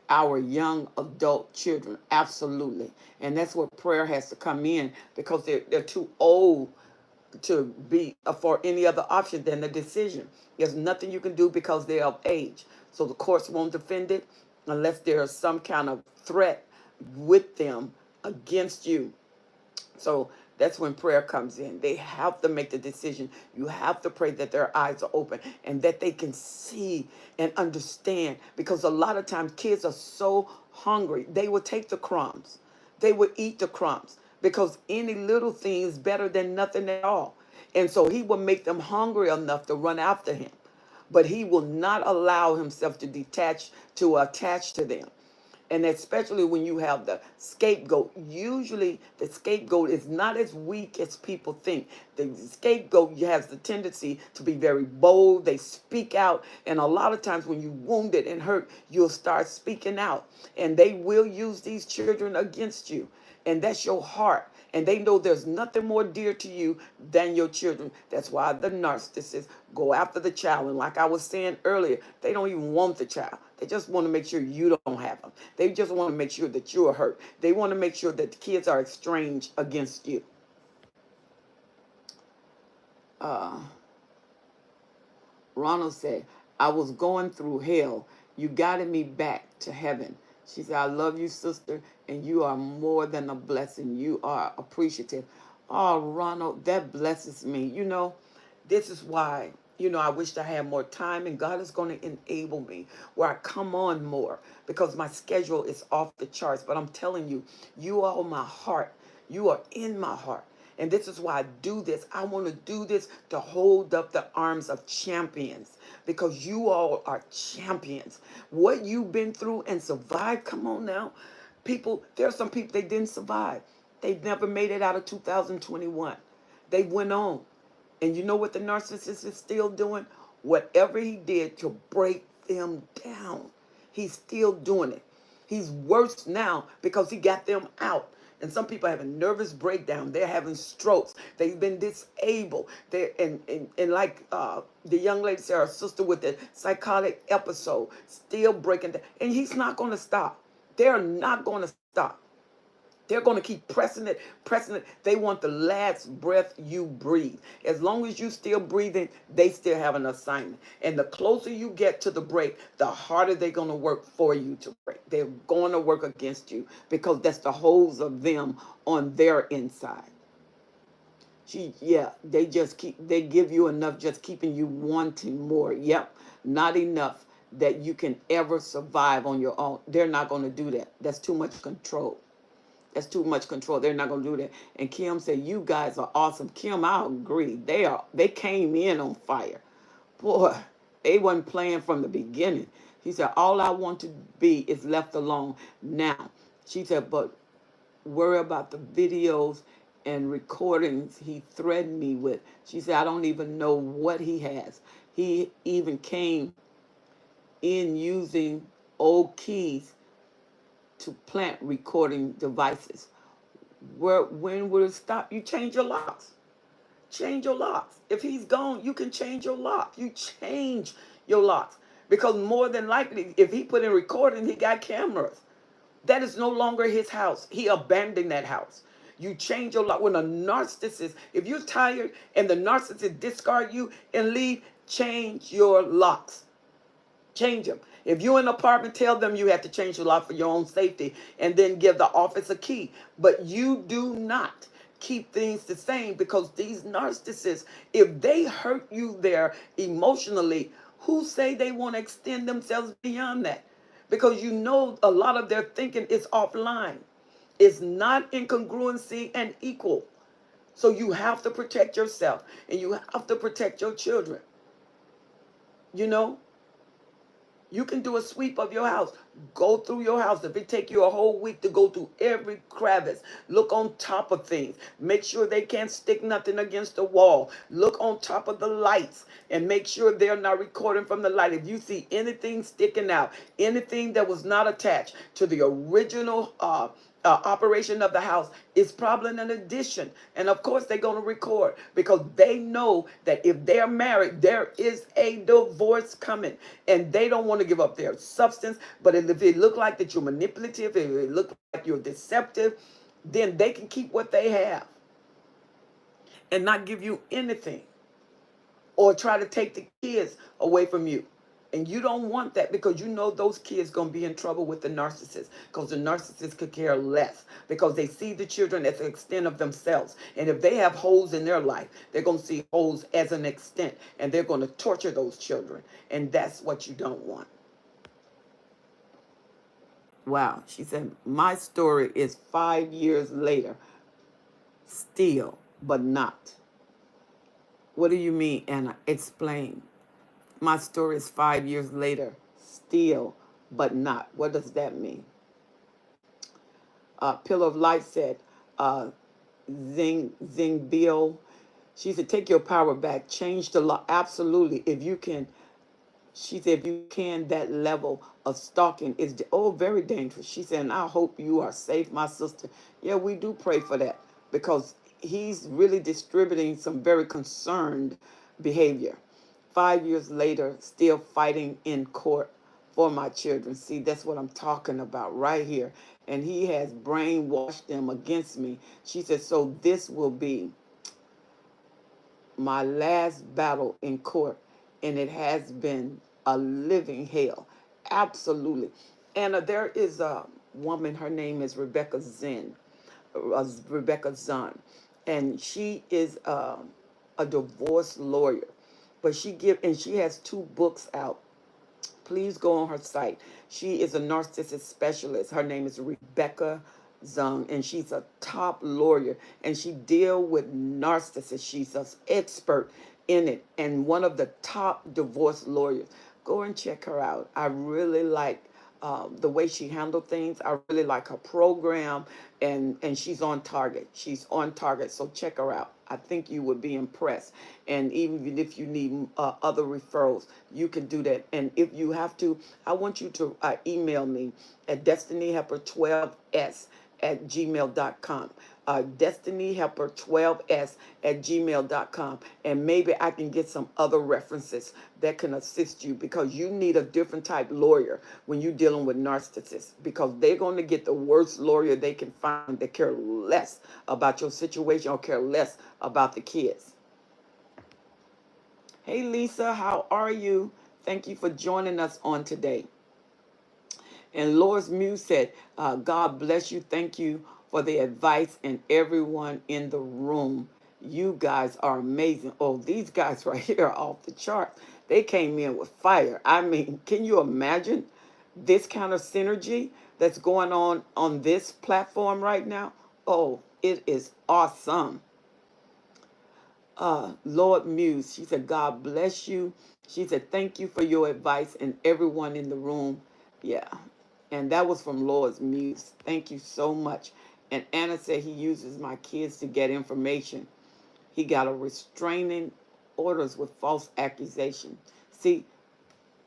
our young adult children. Absolutely. And that's where prayer has to come in, because they're too old to be for any other option than the decision. There's nothing you can do because they're of age. So the courts won't defend it unless there is some kind of threat with them against you. So that's when prayer comes in. They have to make the decision. You have to pray that their eyes are open and that they can see and understand, because a lot of times kids are so hungry. They will take the crumbs. They will eat the crumbs because any little thing is better than nothing at all. And so he will make them hungry enough to run after him. But he will not allow himself to attach to them. And especially when you have the scapegoat, usually the scapegoat is not as weak as people think. The scapegoat has the tendency to be very bold. They speak out. And a lot of times when you're wounded and hurt, you'll start speaking out. And they will use these children against you. And that's your heart. And they know there's nothing more dear to you than your children. That's why the narcissists go after the child. And like I was saying earlier, they don't even want the child. They just want to make sure you don't have them. They just want to make sure that you're hurt. They want to make sure that the kids are estranged against you. Ronald said, I was going through hell. You guided me back to heaven. She said, I love you, sister, and you are more than a blessing. You are appreciative. Oh, Ronald, that blesses me. This is why, I wish I had more time, and God is going to enable me where I come on more, because my schedule is off the charts. But I'm telling you, you are my heart. You are in my heart. And this is why I do this. I want to do this to hold up the arms of champions, because you all are champions. What you've been through and survived, come on now. There are some people, they didn't survive. They never made it out of 2021. They went on. And you know what the narcissist is still doing? Whatever he did to break them down, he's still doing it. He's worse now because he got them out. And some people have a nervous breakdown. They're having strokes. They've been disabled. And like the young lady said, her sister with the psychotic episode, still breaking down. And he's not going to stop. They're not going to stop. They're going to keep pressing it, pressing it. They want the last breath you breathe. As long as you still breathing, they still have an assignment. And the closer you get to the break, the harder they're going to work for you to break. They're going to work against you because that's the holes of them on their inside. They just they give you enough, just keeping you wanting more. Yep, not enough that you can ever survive on your own. They're not going to do that. That's too much control. That's too much control. They're not going to do that. And Kim said, "You guys are awesome." Kim, I agree. They came in on fire. Boy, they wasn't playing from the beginning. He said, "All I want to be is left alone now." She said, "But worry about the videos and recordings he threatened me with." She said, "I don't even know what he has. He even came in using old keys to plant recording devices." When will it stop? You change your locks. Change your locks. If he's gone, you can change your lock. You change your locks. Because more than likely, if he put in recording, he got cameras. That is no longer his house. He abandoned that house. You change your lock. When a narcissist, if you're tired and the narcissist discard you and leave, change your locks. Change them. If you're in an apartment, tell them you have to change your lock for your own safety and then give the office a key. But you do not keep things the same, because these narcissists, if they hurt you there emotionally, who say they want to extend themselves beyond that? Because you know a lot of their thinking is offline. It's not incongruency and equal. So you have to protect yourself and you have to protect your children. You know, you can do a sweep of your house. Go through your house. If it take you a whole week to go through every crevice, look on top of things. Make sure they can't stick nothing against the wall. Look on top of the lights and make sure they're not recording from the light. If you see anything sticking out, anything that was not attached to the original operation of the house, is probably an addition. And of course, they're going to record because they know that if they're married, there is a divorce coming, and they don't want to give up their substance. But if it look like that you're manipulative, if it look like you're deceptive, then they can keep what they have and not give you anything, or try to take the kids away from you. And you don't want that, because you know those kids going to be in trouble with the narcissist, because the narcissist could care less, because they see the children as an extent of themselves. And if they have holes in their life, they're going to see holes as an extent, and they're going to torture those children. And that's what you don't want. Wow. She said, "My story is 5 years later, still, but not." What do you mean, Anna? Explain. My story is 5 years later, still, but not. What does that mean? Pillar of Light said, Zing Bill. She said, "Take your power back. Change the law." Absolutely. If you can, she said, "if you can, that level of stalking is, very dangerous." She said, "And I hope you are safe, my sister." Yeah, we do pray for that, because he's really distributing some very concerned behavior. 5 years later, still fighting in court for my children. See, that's what I'm talking about right here. And he has brainwashed them against me. She said, "So this will be my last battle in court, and it has been a living hell." Absolutely. And there is a woman, her name is Rebecca Zahn, and she is a divorce lawyer. But she has 2 books out. Please go on her site. She is a narcissist specialist. Her name is Rebecca Zung, and she's a top lawyer, and she deal with narcissists. She's an expert in it, and one of the top divorce lawyers. Go and check her out. I really like the way she handled things. I really like her program, and she's on target. She's on target, so check her out. I think you would be impressed. And even if you need other referrals, you can do that. And if you have to, I want you to email me at destinyhelper12s destinyhelper12s@gmail.com. Destinyhelper12s@gmail.com. And maybe I can get some other references that can assist you, because you need a different type lawyer when you're dealing with narcissists, because they're going to get the worst lawyer they can find that care less about your situation or care less about the kids. Hey Lisa, how are you? Thank you for joining us on today. And Lois Muse said, God bless you. Thank you for the advice, and everyone in the room. You guys are amazing. Oh, these guys right here are off the chart. They came in with fire. I mean, can you imagine this kind of synergy that's going on this platform right now? Oh, it is awesome. Lord Muse, she said, God bless you. She said, thank you for your advice, and everyone in the room. Yeah. And that was from Lord's Muse. Thank you so much. And Anna said he uses my kids to get information. He got a restraining orders with false accusation. See,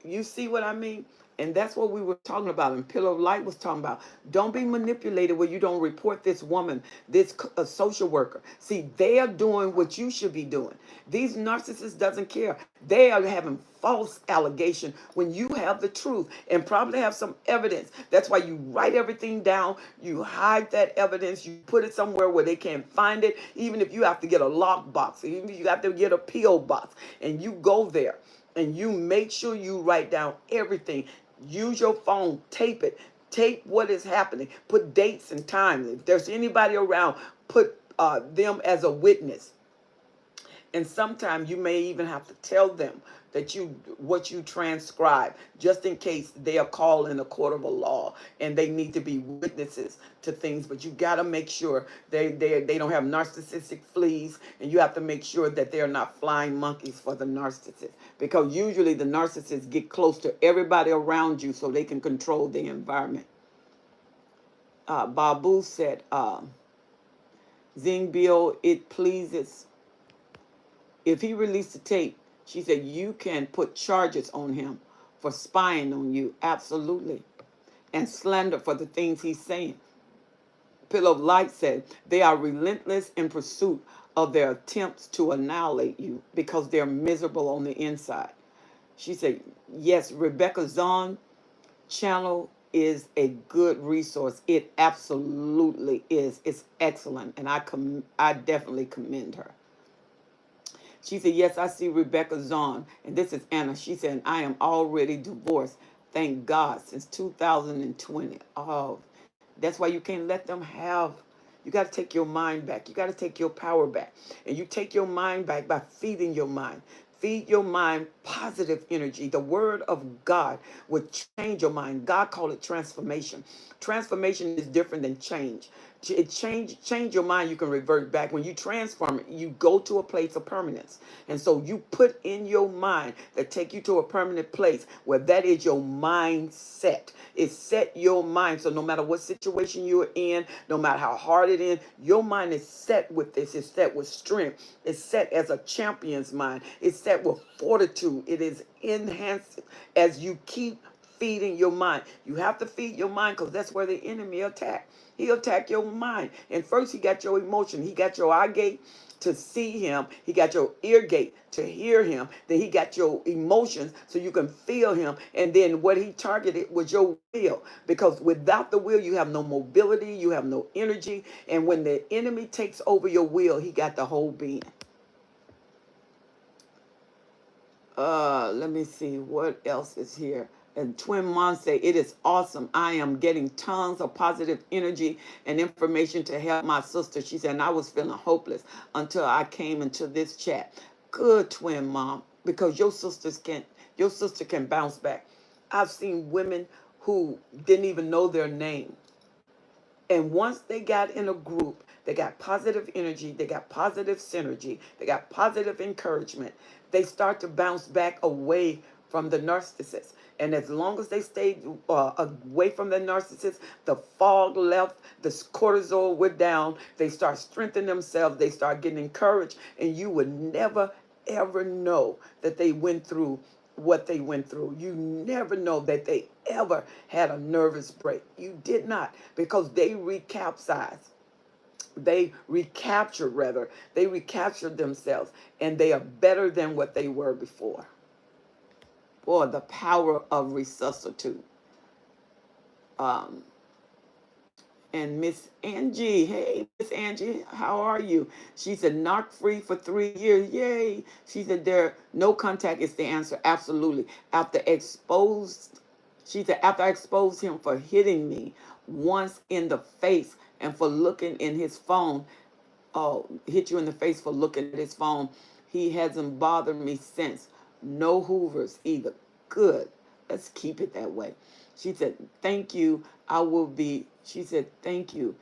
you see what I mean? And that's what we were talking about. And Pillar of Light was talking about. Don't be manipulated where you don't report this woman, this social worker. See, they are doing what you should be doing. These narcissists doesn't care. They are having false allegation when you have the truth and probably have some evidence. That's why you write everything down. You hide that evidence. You put it somewhere where they can't find it. Even if you have to get a lock box, even if you have to get a P.O. box, and you go there and you make sure you write down everything. Use your phone, tape it, tape what is happening, put dates and times. If there's anybody around, put them as a witness. And sometimes you may even have to tell them that what you transcribe, just in case they are called in a court of a law and they need to be witnesses to things. But you got to make sure they don't have narcissistic fleas, and you have to make sure that they're not flying monkeys for the narcissist, because usually the narcissists get close to everybody around you so they can control the environment. Babu said, Zingbio, it pleases. If he released the tape, she said, you can put charges on him for spying on you. Absolutely. And slander for the things he's saying. Pillow of Light said, they are relentless in pursuit of their attempts to annihilate you because they're miserable on the inside. She said, yes, Rebecca Zahn channel is a good resource. It absolutely is. It's excellent. And I definitely commend her. She said, yes, I see Rebecca Zahn. And this is Anna. She said, I am already divorced. Thank God, since 2020. Oh, that's why you can't let them have. You got to take your mind back. You got to take your power back. And you take your mind back by feeding your mind. Feed your mind positive energy. The word of God would change your mind. God called it transformation. Transformation is different than change. It change your mind, you can revert back. When you transform it, you go to a place of permanence. And so you put in your mind that take you to a permanent place where that is your mindset. It set your mind. So no matter what situation you're in, no matter how hard it is, your mind is set with this. It's set with strength. It's set as a champion's mind. It's set with fortitude. It is enhanced as you keep feeding your mind. You have to feed your mind, because that's where the enemy attack. He'll attack your mind. And first he got your emotion. He got your eye gate to see him. He got your ear gate to hear him. Then he got your emotions so you can feel him. And then what he targeted was your will. Because without the will, you have no mobility. You have no energy. And when the enemy takes over your will, he got the whole being. Let me see what else is here. And Twin Mom say, it is awesome. I am getting tons of positive energy and information to help my sister. She said, and I was feeling hopeless until I came into this chat. Good, Twin Mom, because your sister can bounce back. I've seen women who didn't even know their name. And once they got in a group, they got positive energy, they got positive synergy, they got positive encouragement. They start to bounce back away from the narcissist. And as long as they stayed away from the narcissist, the fog left, the cortisol went down, they start strengthening themselves, they start getting encouraged, and you would never, ever know that they went through what they went through. You never know that they ever had a nervous break. You did not, because they recapsized. They recaptured, rather. They recaptured themselves, and they are better than what they were before. Boy, the power of resuscitate. Um, And Miss Angie, hey, Miss Angie, how are you? She said, knock free for 3 years. Yay. She said, there, no contact is the answer. Absolutely. After exposed, she said, after I exposed him for hitting me once in the face and for looking in his phone, hit you in the face for looking at his phone, he hasn't bothered me since. No hoovers either. Good. Let's keep it that way. She said, thank you. I will be, she said, thank you.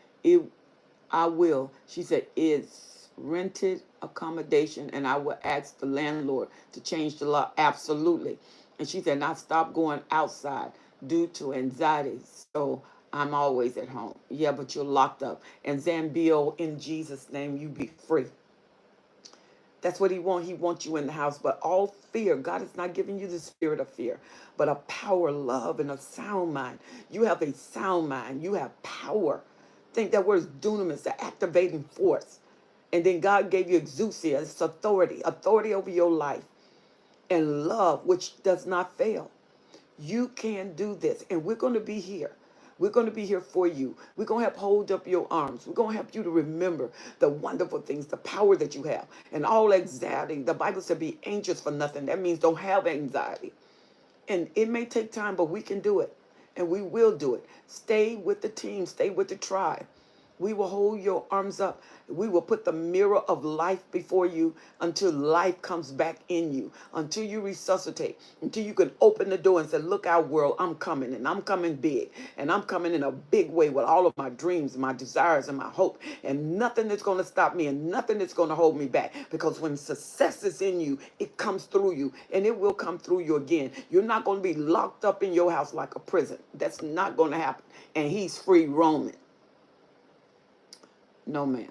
I will. She said, it's rented accommodation and I will ask the landlord to change the law. Absolutely. And she said, and I stopped going outside due to anxiety. So I'm always at home. Yeah, but you're locked up. And Zambio, in Jesus' name, you be free. That's what he wants. He wants you in the house. But all fear, God is not giving you the spirit of fear, but a power, love, and a sound mind. You have a sound mind. You have power. Think that word is dunamis, the activating force. And then God gave you exousia, it's authority, authority over your life, and love, which does not fail. You can do this, and we're going to be here. We're going to be here for you. We're going to help hold up your arms. We're going to help you to remember the wonderful things, the power that you have, and all anxiety. The Bible said be anxious for nothing. That means don't have anxiety. And it may take time, but we can do it, and we will do it. Stay with the team. Stay with the tribe. We will hold your arms up. We will put the mirror of life before you until life comes back in you, until you resuscitate, until you can open the door and say, look out, world, I'm coming, and I'm coming big, and I'm coming in a big way with all of my dreams, my desires, and my hope, and nothing is going to stop me, and nothing is going to hold me back, because when success is in you, it comes through you, and it will come through you again. You're not going to be locked up in your house like a prison. That's not going to happen, and he's free roaming. No, ma'am.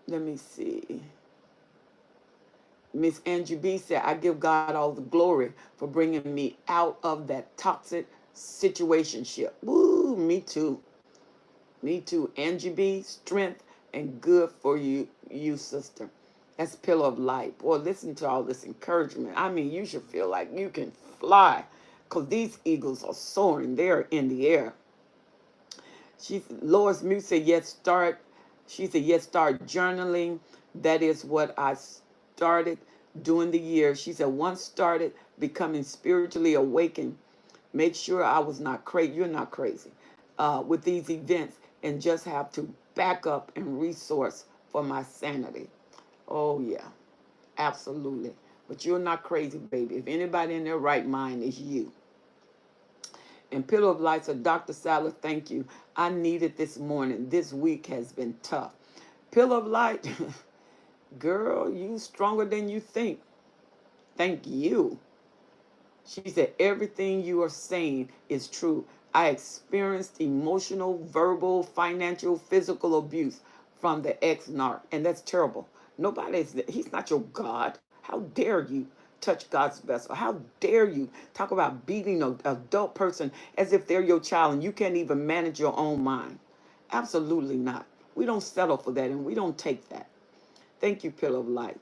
Let me see. Miss Angie B said, I give God all the glory for bringing me out of that toxic situationship. Woo, me too. Me too. Angie B, strength and good for you, sister. That's pillar of light. Boy, listen to all this encouragement. I mean, you should feel like you can fly, because these eagles are soaring. They're in the air. Lois Mute said, yes, start. She said, yes, start journaling. That is what I started during the year. She said, once started becoming spiritually awakened, make sure I was not crazy. You're not crazy with these events, and just have to back up and resource for my sanity. Oh, yeah, absolutely. But you're not crazy, baby. If anybody in their right mind, is you. And Pillow of Light said, Dr. Salad, thank you. I need it this morning. This week has been tough. Pillow of Light, girl, you stronger than you think. Thank you. She said, everything you are saying is true. I experienced emotional, verbal, financial, physical abuse from the ex-narc. And that's terrible. He's not your God. How dare you touch God's vessel? How dare you talk about beating an adult person as if they're your child and you can't even manage your own mind? Absolutely not. We don't settle for that, and we don't take that. Thank you, Pillar of Light.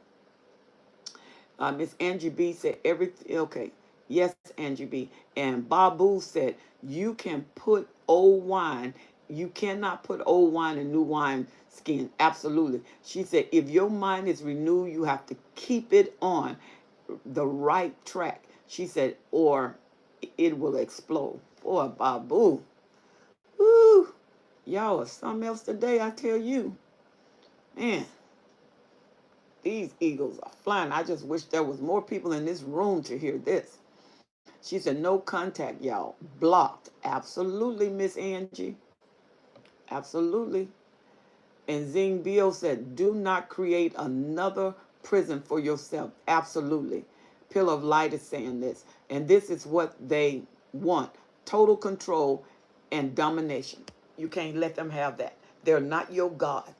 Miss Angie B said, everything, okay. Yes, Angie B. And Babu said, you can put old wine, you cannot put old wine in new wine skin. Absolutely. She said, if your mind is renewed, you have to keep it on the right track. She said, or it will explode. Boy, Babu. Woo. Y'all are something else today, I tell you. Man. These eagles are flying. I just wish there was more people in this room to hear this. She said, no contact, y'all. Blocked. Absolutely, Miss Angie. Absolutely. And Zing Bio said, do not create another prison for yourself. Absolutely. Pillar of Light is saying this. And this is what they want. Total control and domination. You can't let them have that. They're not your God.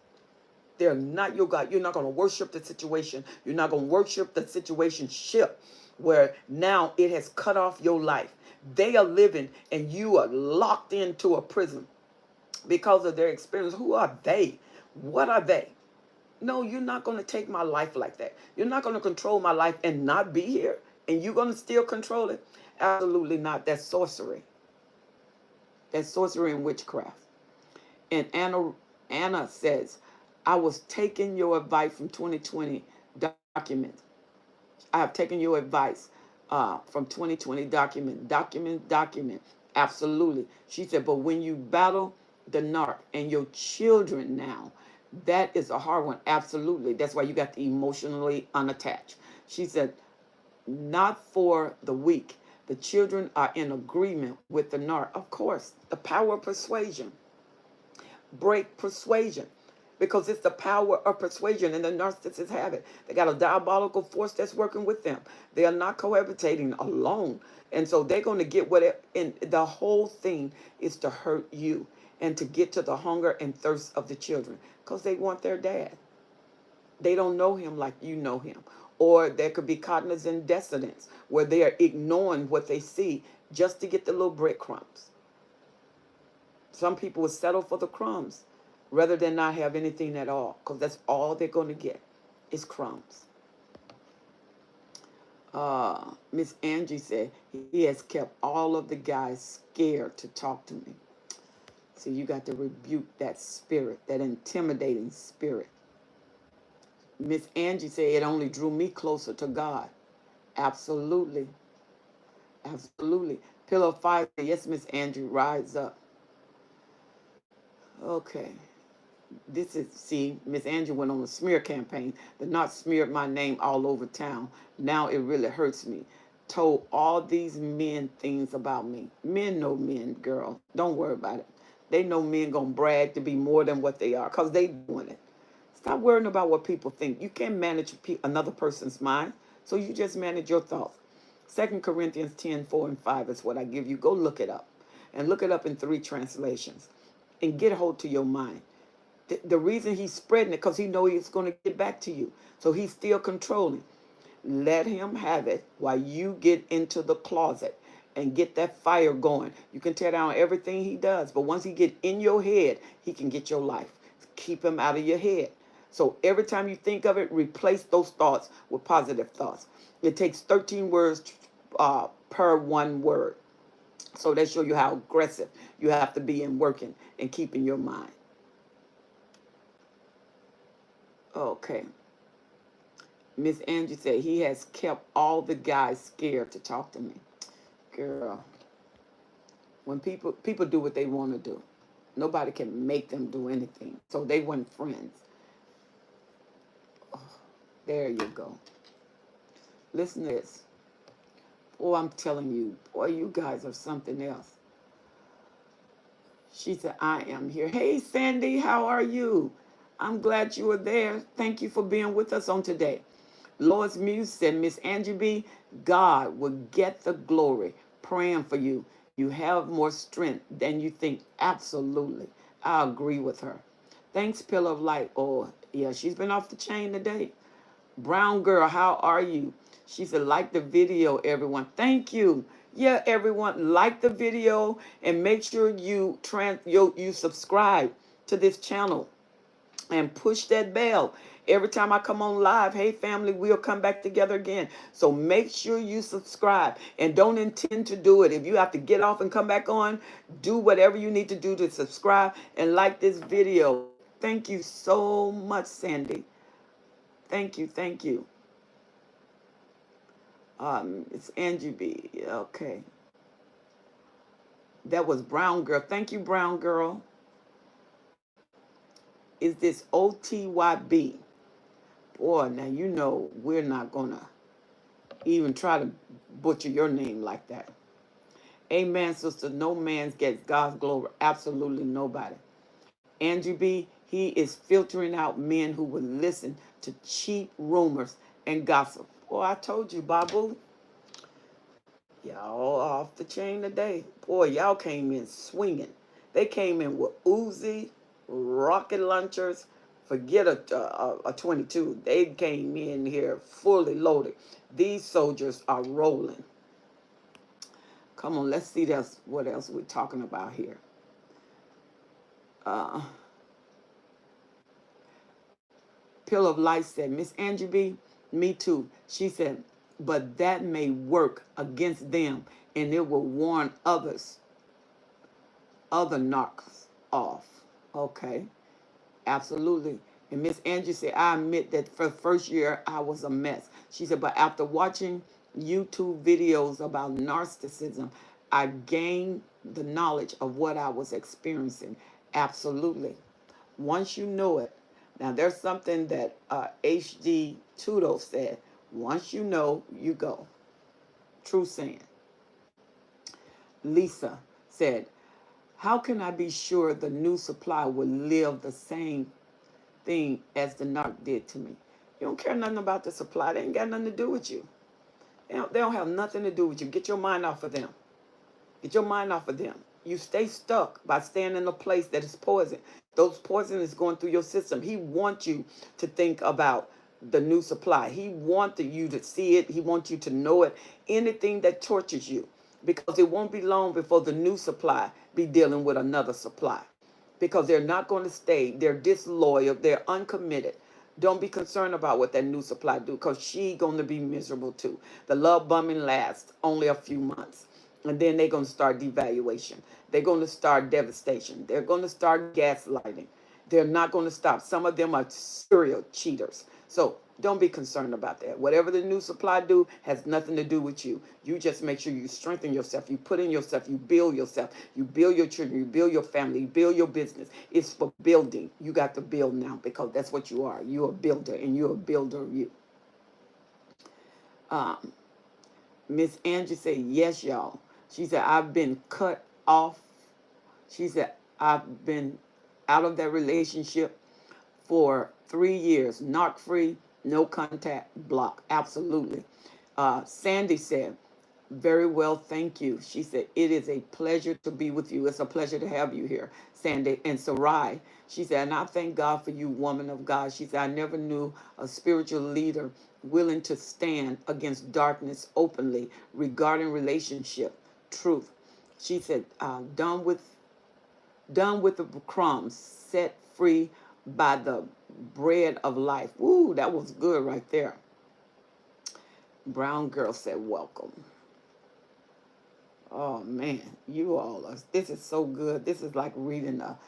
they're not your God. You're not going to worship the situation. You're not going to worship the situationship where now it has cut off your life. They are living and you are locked into a prison because of their experience. Who are they? What are they? No, you're not going to take my life like that. You're not going to control my life and not be here. And you're going to still control it? Absolutely not. That's sorcery. That's sorcery and witchcraft. And Anna says, I was taking your advice from 2020 document. I have taken your advice from 2020 document. Absolutely. She said, but when you battle the narc and your children now, that is a hard one. Absolutely. That's why you got the emotionally unattached. She said, not for the weak. The children are in agreement with the narc. Of course, the power of persuasion. Break persuasion, because it's the power of persuasion, and the narcissists have it. They got a diabolical force that's working with them. They are not cohabitating alone, and so they're going to get whatever. And the whole thing is to hurt you and to get to the hunger and thirst of the children, because they want their dad. They don't know him like you know him. Or there could be cognizant dissonance where they are ignoring what they see just to get the little breadcrumbs. Some people will settle for the crumbs rather than not have anything at all, because that's all they're going to get is crumbs. Miss Angie said, he has kept all of the guys scared to talk to me. So you got to rebuke that spirit, that intimidating spirit. Miss Angie said, it only drew me closer to God. Absolutely. Absolutely. Pillow of Fire said, yes, Miss Angie, rise up. Okay. This is, see, Miss Angie went on a smear campaign. The not smeared my name all over town. Now it really hurts me. Told all these men things about me. Men know men, girl. Don't worry about it. They know men gonna brag to be more than what they are, because they doing it. Stop worrying about what people think. You can't manage another person's mind, so you just manage your thoughts. 2 Corinthians 10:4-5 is what I give you. Go look it up. And look it up in 3 translations. And get hold to your mind. The reason he's spreading it, because he knows he's going to get back to you. So he's still controlling. Let him have it while you get into the closet and get that fire going. You can tear down everything he does, but once he get in your head, he can get your life. Keep him out of your head. So every time you think of it, replace those thoughts with positive thoughts. It takes 13 words per one word. So that shows you how aggressive you have to be in working and keeping your mind. Okay. Miss Angie said, he has kept all the guys scared to talk to me. Girl, when people do what they want to do, nobody can make them do anything. So they weren't friends. Oh, there you go. Listen to this. Oh, I'm telling you, boy, you guys are something else. She said, I am here. Hey, Sandy, how are you? I'm glad you were there. Thank you for being with us on today. Lois Muse said, Miss Angie B, God will get the glory. Praying for you. You have more strength than you think. Absolutely. I agree with her. Thanks, Pillar of Light. Oh, yeah, she's been off the chain today. Brown Girl, how are you? She said, like the video, everyone. Thank you. Yeah, everyone, like the video and make sure you subscribe to this channel and push that bell. Every time I come on live, hey family, we'll come back together again. So make sure you subscribe and don't intend to do it. If you have to get off and come back on, do whatever you need to do to subscribe and like this video. Thank you so much, Sandy. Thank you, thank you. It's Angie B. Okay. That was Brown Girl. Thank you, Brown Girl. Is this OTYB? Boy, now you know we're not going to even try to butcher your name like that. Amen, sister. No man gets God's glory. Absolutely nobody. Angie B., he is filtering out men who would listen to cheap rumors and gossip. Boy, I told you, Babu. Y'all off the chain today. Boy, y'all came in swinging. They came in with Uzi, rocket launchers, Forget a 22. They came in here fully loaded. These soldiers are rolling. Come on, let's see what else we're talking about here. Uh, Pill of Light said, Miss Angie B, me too. She said, but that may work against them and it will warn other narcs off. Okay, absolutely. And Miss Angie said, I admit that for the first year I was a mess. She said, but after watching YouTube videos about narcissism, I gained the knowledge of what I was experiencing. Absolutely. Once you know it, now there's something that HD Tudo said, once you know, you go. True saying. Lisa said, how can I be sure the new supply will live the same thing as the narc did to me? You don't care nothing about the supply. They ain't got nothing to do with you. They don't have nothing to do with you. Get your mind off of them. Get your mind off of them. You stay stuck by staying in a place that is poison. Those poison is going through your system. He wants you to think about the new supply. He wanted you to see it. He wants you to know it. Anything that tortures you. Because it won't be long before the new supply be dealing with another supply. Because they're not going to stay. They're disloyal. They're uncommitted. Don't be concerned about what that new supply do, because she going to be miserable too. The love bombing lasts only a few months. And then they're going to start devaluation. They're going to start devastation. They're going to start gaslighting. They're not going to stop. Some of them are serial cheaters. So don't be concerned about that. Whatever the new supply do has nothing to do with you. You just make sure you strengthen yourself. You put in yourself. You build yourself. You build your children. You build your family. You build your business. It's for building. You got to build now, because that's what you are. You're a builder, and you're a builder of you. Miss Angie said, yes, y'all. She said, I've been cut off. She said, I've been out of that relationship for 3 years. Narc free, no contact, block. Absolutely. Sandy said, very well, thank you. She said, it is a pleasure to be with you. It's a pleasure to have you here, Sandy. And Sarai, she said, and I thank God for you, woman of God. She said, I never knew a spiritual leader willing to stand against darkness openly regarding relationship, truth. She said, done with the crumbs, set free by the bread of life. Ooh, that was good right there. Brown girl said, welcome. Oh man, you all are, this is so good. This is like reading a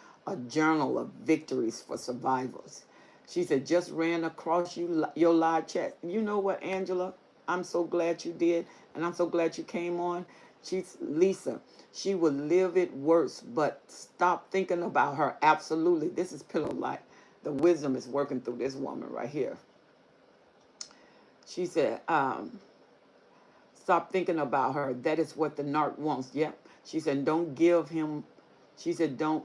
journal of victories for survivors. She said, just ran across your live chat. You know what, Angela? I'm so glad you did, and I'm so glad you came on. She's Lisa. She would live it worse, but stop thinking about her. Absolutely. This is Pillow Light. The wisdom is working through this woman right here. She said, stop thinking about her. That is what the narc wants. Yep. She said, don't give him. She said, do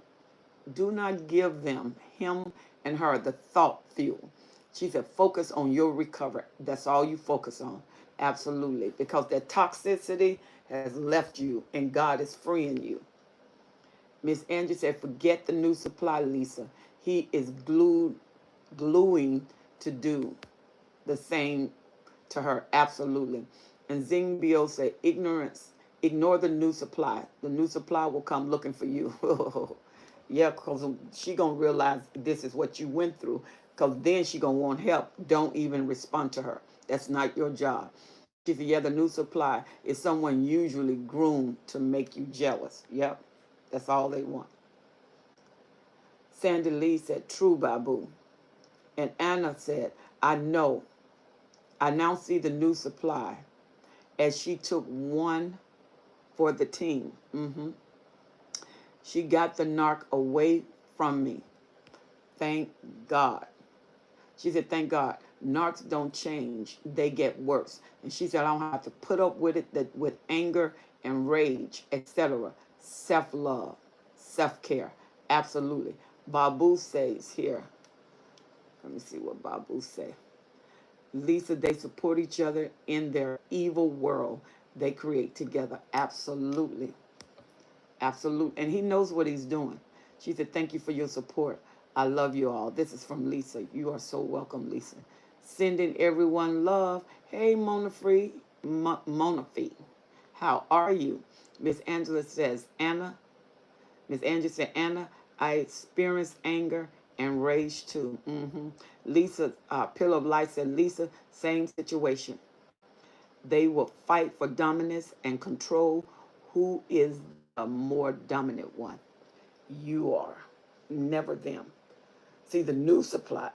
not give them, him and her, the thought fuel. She said, focus on your recovery. That's all you focus on. Absolutely. Because that toxicity has left you and God is freeing you. Miss Angie said, forget the new supply, Lisa. He is gluing to do the same to her. Absolutely. And Zing Bio said, ignore the new supply. The new supply will come looking for you. Yeah, because she going to realize this is what you went through. Because then she going to want help. Don't even respond to her. That's not your job. She said, yeah, the new supply is someone usually groomed to make you jealous. Yep, that's all they want. Sandy Lee said, true, Babu. And Anna said, I know. I now see the new supply as she took one for the team. She got the narc away from me. Thank God. She said, thank God. Narcs don't change. They get worse. And she said, I don't have to put up with it with anger and rage, etc. Self-love, self-care. Absolutely. Babu says here. Let me see what Babu say. Lisa, they support each other in their evil world they create together. Absolutely. Absolutely. And he knows what he's doing. She said, thank you for your support. I love you all. This is from Lisa. You are so welcome, Lisa. Sending everyone love. Hey, Mona Fee. How are you? Miss Angela says, Anna. Miss Angela said, Anna, I experienced anger and rage too. Lisa, Pillar of Light said, Lisa, same situation. They will fight for dominance and control. Who is the more dominant one? You are, never them. See, the new supply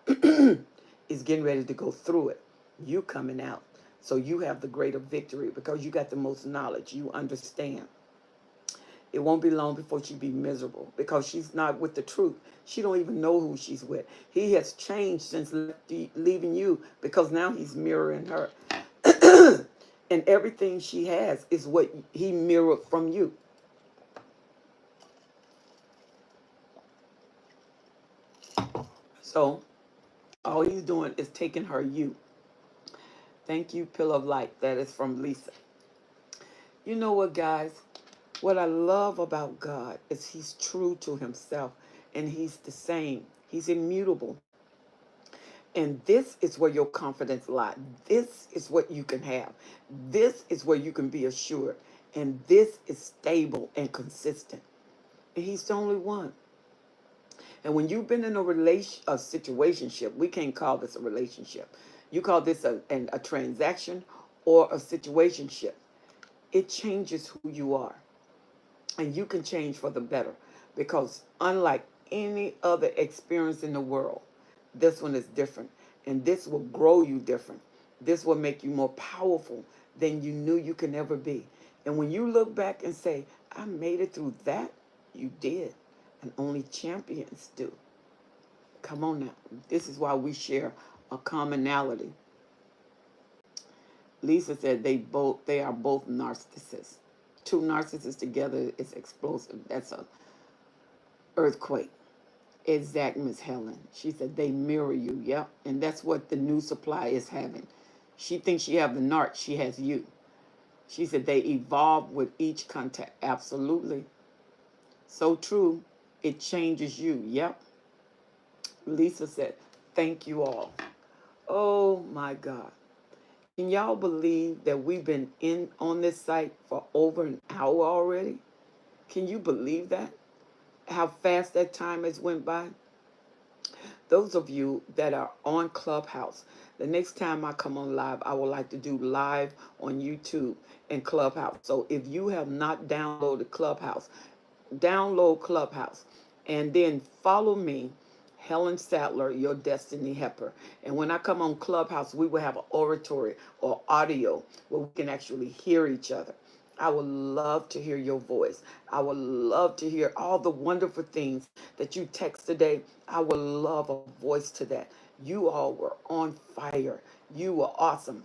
is getting ready to go through it. You coming out. So you have the greater victory because you got the most knowledge. You understand. It won't be long before she be miserable because she's not with the truth. She don't even know who she's with. He has changed since leaving you because now he's mirroring her. And everything she has is what he mirrored from you. So all he's doing is taking her you. Thank you, Pillar of Light. That is from Lisa. You know what, guys? What I love about God is he's true to himself and he's the same. He's immutable. And this is where your confidence lies. This is what you can have. This is where you can be assured. And this is stable and consistent. And he's the only one. And when you've been in a situationship, we can't call this a relationship. You call this a transaction or a situationship. It changes who you are. And you can change for the better. Because unlike any other experience in the world, this one is different. And this will grow you different. This will make you more powerful than you knew you could ever be. And when you look back and say, I made it through that, you did. And only champions do. Come on now. This is why we share a commonality. Lisa said they are both narcissists. Two narcissists together is explosive. That's a earthquake. Exact, Miss Helen. She said they mirror you. Yep. And that's what the new supply is having. She thinks she have the narc. She has you. She said they evolve with each contact. Absolutely. So true. It changes you. Yep. Lisa said, thank you all. Oh my God. Can y'all believe that we've been on this site for over an hour already? Can you believe that? How fast that time has went by? Those of you that are on Clubhouse, the next time I come on live, I would like to do live on YouTube and Clubhouse. So if you have not downloaded Clubhouse, download Clubhouse and then follow me, Helen Sattler, your destiny helper. And when I come on Clubhouse, we will have an oratory or audio where we can actually hear each other. I would love to hear your voice. I would love to hear all the wonderful things that you text today. I would love a voice to that. You all were on fire. You were awesome.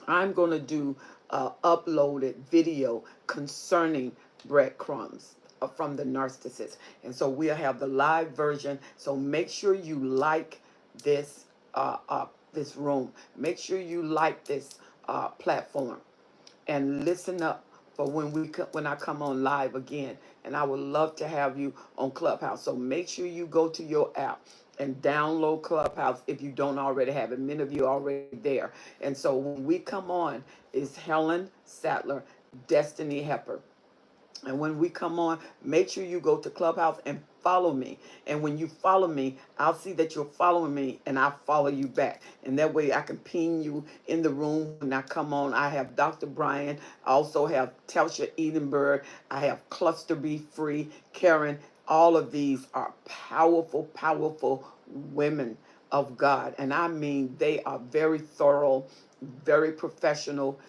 I'm going to do an uploaded video concerning breadcrumbs from the narcissist. And so we'll have the live version. So make sure you like this this room. Make sure you like this platform and listen up for when I come on live again. And I would love to have you on Clubhouse. So make sure you go to your app and download Clubhouse if you don't already have it. Many of you are already there. And so when we come on, it's Helen Sattler, Destiny Helper. And when we come on, make sure you go to Clubhouse and follow me. And when you follow me, I'll see that you're following me and I'll follow you back. And that way I can ping you in the room when I come on. I have Dr. Brian. I also have Telsha Edenberg. I have Cluster Be Free, Karen. All of these are powerful, powerful women of God. And I mean, they are very thorough, very professional,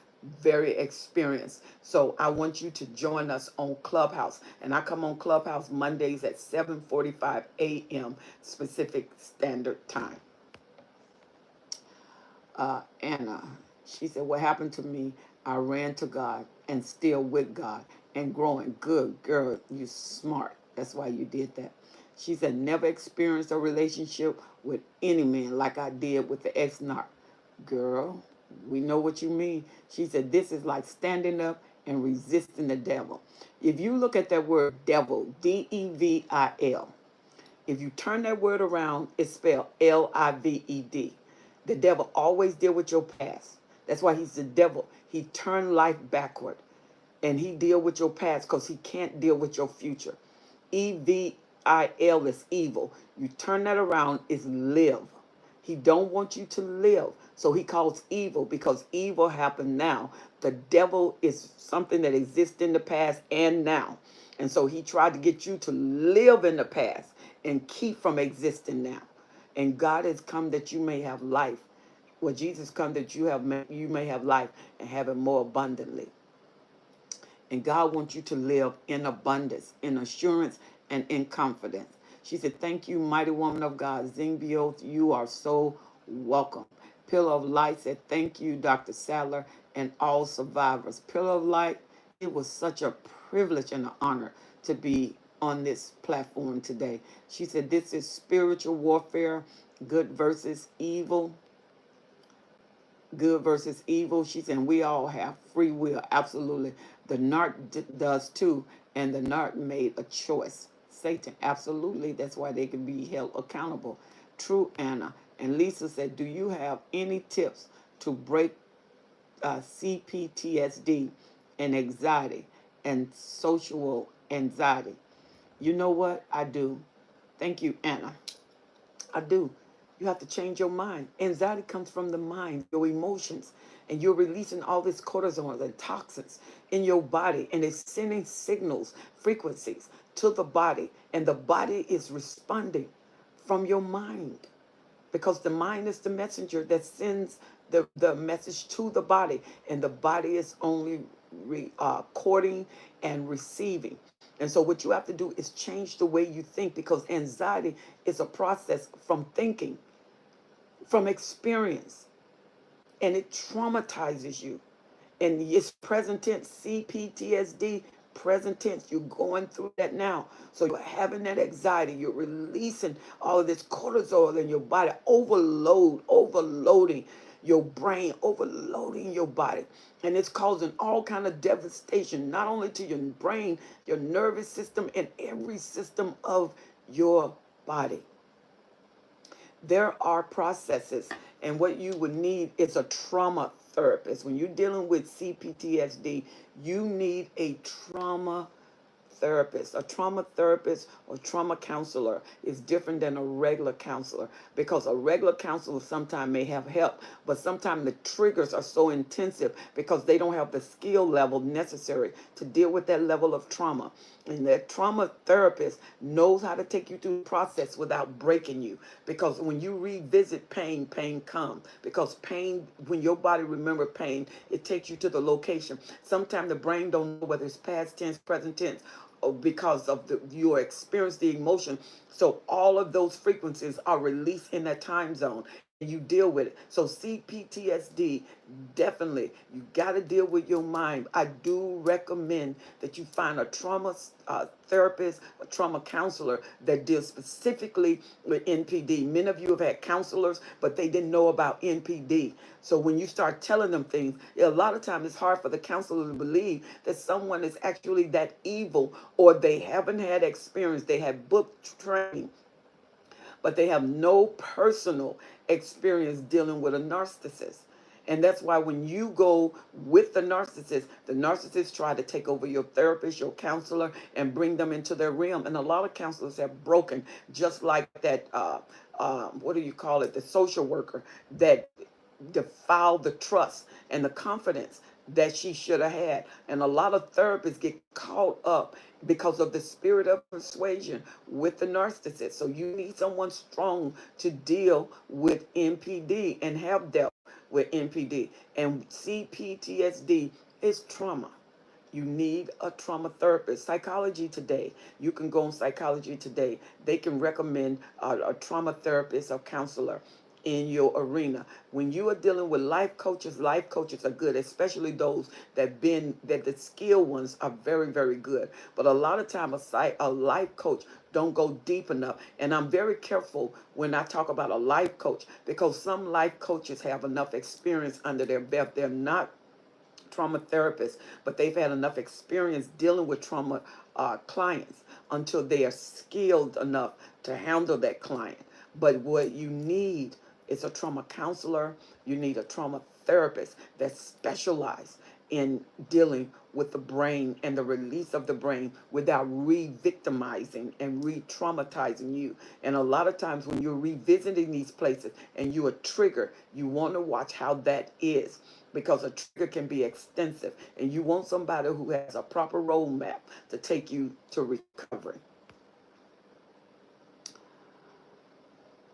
very experienced. So I want you to join us on Clubhouse. And I come on Clubhouse Mondays at 7:45 a.m. Pacific Standard Time. Anna, she said, what happened to me? I ran to God and still with God and growing. Good girl, you smart. That's why you did that. She said, never experienced a relationship with any man like I did with the ex-narc. Girl, we know what you mean. She said, this is like standing up and resisting the devil. If you look at that word devil, D-E-V-I-L, If you turn that word around, it's spelled Lived. The devil always deal with your past. That's why he's the devil. He turned life backward, and he deal with your past because he can't deal with your future. Evil is evil. You turn that around, is live. He don't want you to live. So he calls evil because evil happened now. The devil is something that exists in the past and now. And so he tried to get you to live in the past and keep from existing now. And God has come that you may have life. Well, Jesus come that you may have life and have it more abundantly. And God wants you to live in abundance, in assurance, and in confidence. She said, thank you, mighty woman of God. Zingbiot, you are so welcome. Pillar of Light said, thank you, Dr. Sadler, and all survivors. Pillar of Light, it was such a privilege and an honor to be on this platform today. She said, this is spiritual warfare, good versus evil. Good versus evil. She said, we all have free will. Absolutely. The narc does too. And the narc made a choice. Satan. Absolutely. That's why they can be held accountable. True, Anna. And Lisa said, do you have any tips to break CPTSD and anxiety and social anxiety? You know what? I do. Thank you, Anna. I do. You have to change your mind. Anxiety comes from the mind, your emotions, and you're releasing all this cortisol and toxins in your body, and it's sending signals, frequencies to the body, and the body is responding from your mind because the mind is the messenger that sends the message to the body, and the body is only recording and receiving. And so what you have to do is change the way you think, because anxiety is a process from thinking, from experience, and it traumatizes you. And it's present tense, CPTSD, present tense. You're going through that now. So you're having that anxiety. You're releasing all of this cortisol in your body, overloading your brain, overloading your body. And it's causing all kind of devastation, not only to your brain, your nervous system, and every system of your body. There are processes, and what you would need is a trauma therapist. When you're dealing with CPTSD, you need a trauma therapist. A trauma therapist or trauma counselor is different than a regular counselor, because a regular counselor sometimes may have help, but sometimes the triggers are so intensive because they don't have the skill level necessary to deal with that level of trauma. And that trauma therapist knows how to take you through the process without breaking you, because when you revisit pain, pain comes. Because pain, when your body remembers pain, it takes you to the location. Sometimes the brain don't know whether it's past tense, present tense, because of your experience, the emotion. So all of those frequencies are released in that time zone. You deal with it. So CPTSD, definitely, you got to deal with your mind. I do recommend that you find a trauma therapist, a trauma counselor that deals specifically with NPD. Many of you have had counselors, but they didn't know about NPD. So when you start telling them things, a lot of times it's hard for the counselor to believe that someone is actually that evil, or they haven't had experience. They have book training, but they have no personal experience dealing with a narcissist. And that's why when you go with the narcissist try to take over your therapist, your counselor, and bring them into their realm. And a lot of counselors have broken, just like that, what do you call it, the social worker that defiled the trust and the confidence that she should have had. And a lot of therapists get caught up because of the spirit of persuasion with the narcissist. So you need someone strong to deal with NPD and have dealt with NPD. And CPTSD is trauma. You need a trauma therapist. Psychology Today, you can go on Psychology Today. They can recommend a trauma therapist or counselor in your arena. When you are dealing with life coaches are good, especially those that the skilled ones are very, very good. But a lot of time a life coach don't go deep enough. And I'm very careful when I talk about a life coach, because some life coaches have enough experience under their belt. They're not trauma therapists, but they've had enough experience dealing with trauma clients. until they are skilled enough to handle that client. But what you need is a trauma counselor. You need a trauma therapist that specializes in dealing with the brain and the release of the brain without re-victimizing and re-traumatizing you. And a lot of times when you're revisiting these places and you are triggered, you want to watch how that is, because a trigger can be extensive, and you want somebody who has a proper roadmap to take you to recovery.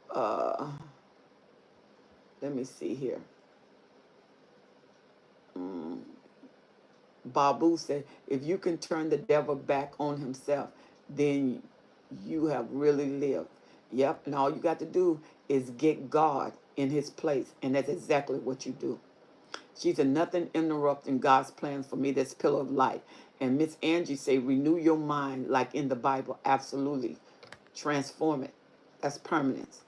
Uh, Let me see here. Babu said, if you can turn the devil back on himself, then you have really lived. Yep, and all you got to do is get God in his place, and that's exactly what you do. She said, nothing interrupting God's plans for me. That's pillar of light. And Miss Angie say, renew your mind like in the Bible. Absolutely. Transform it. That's permanence.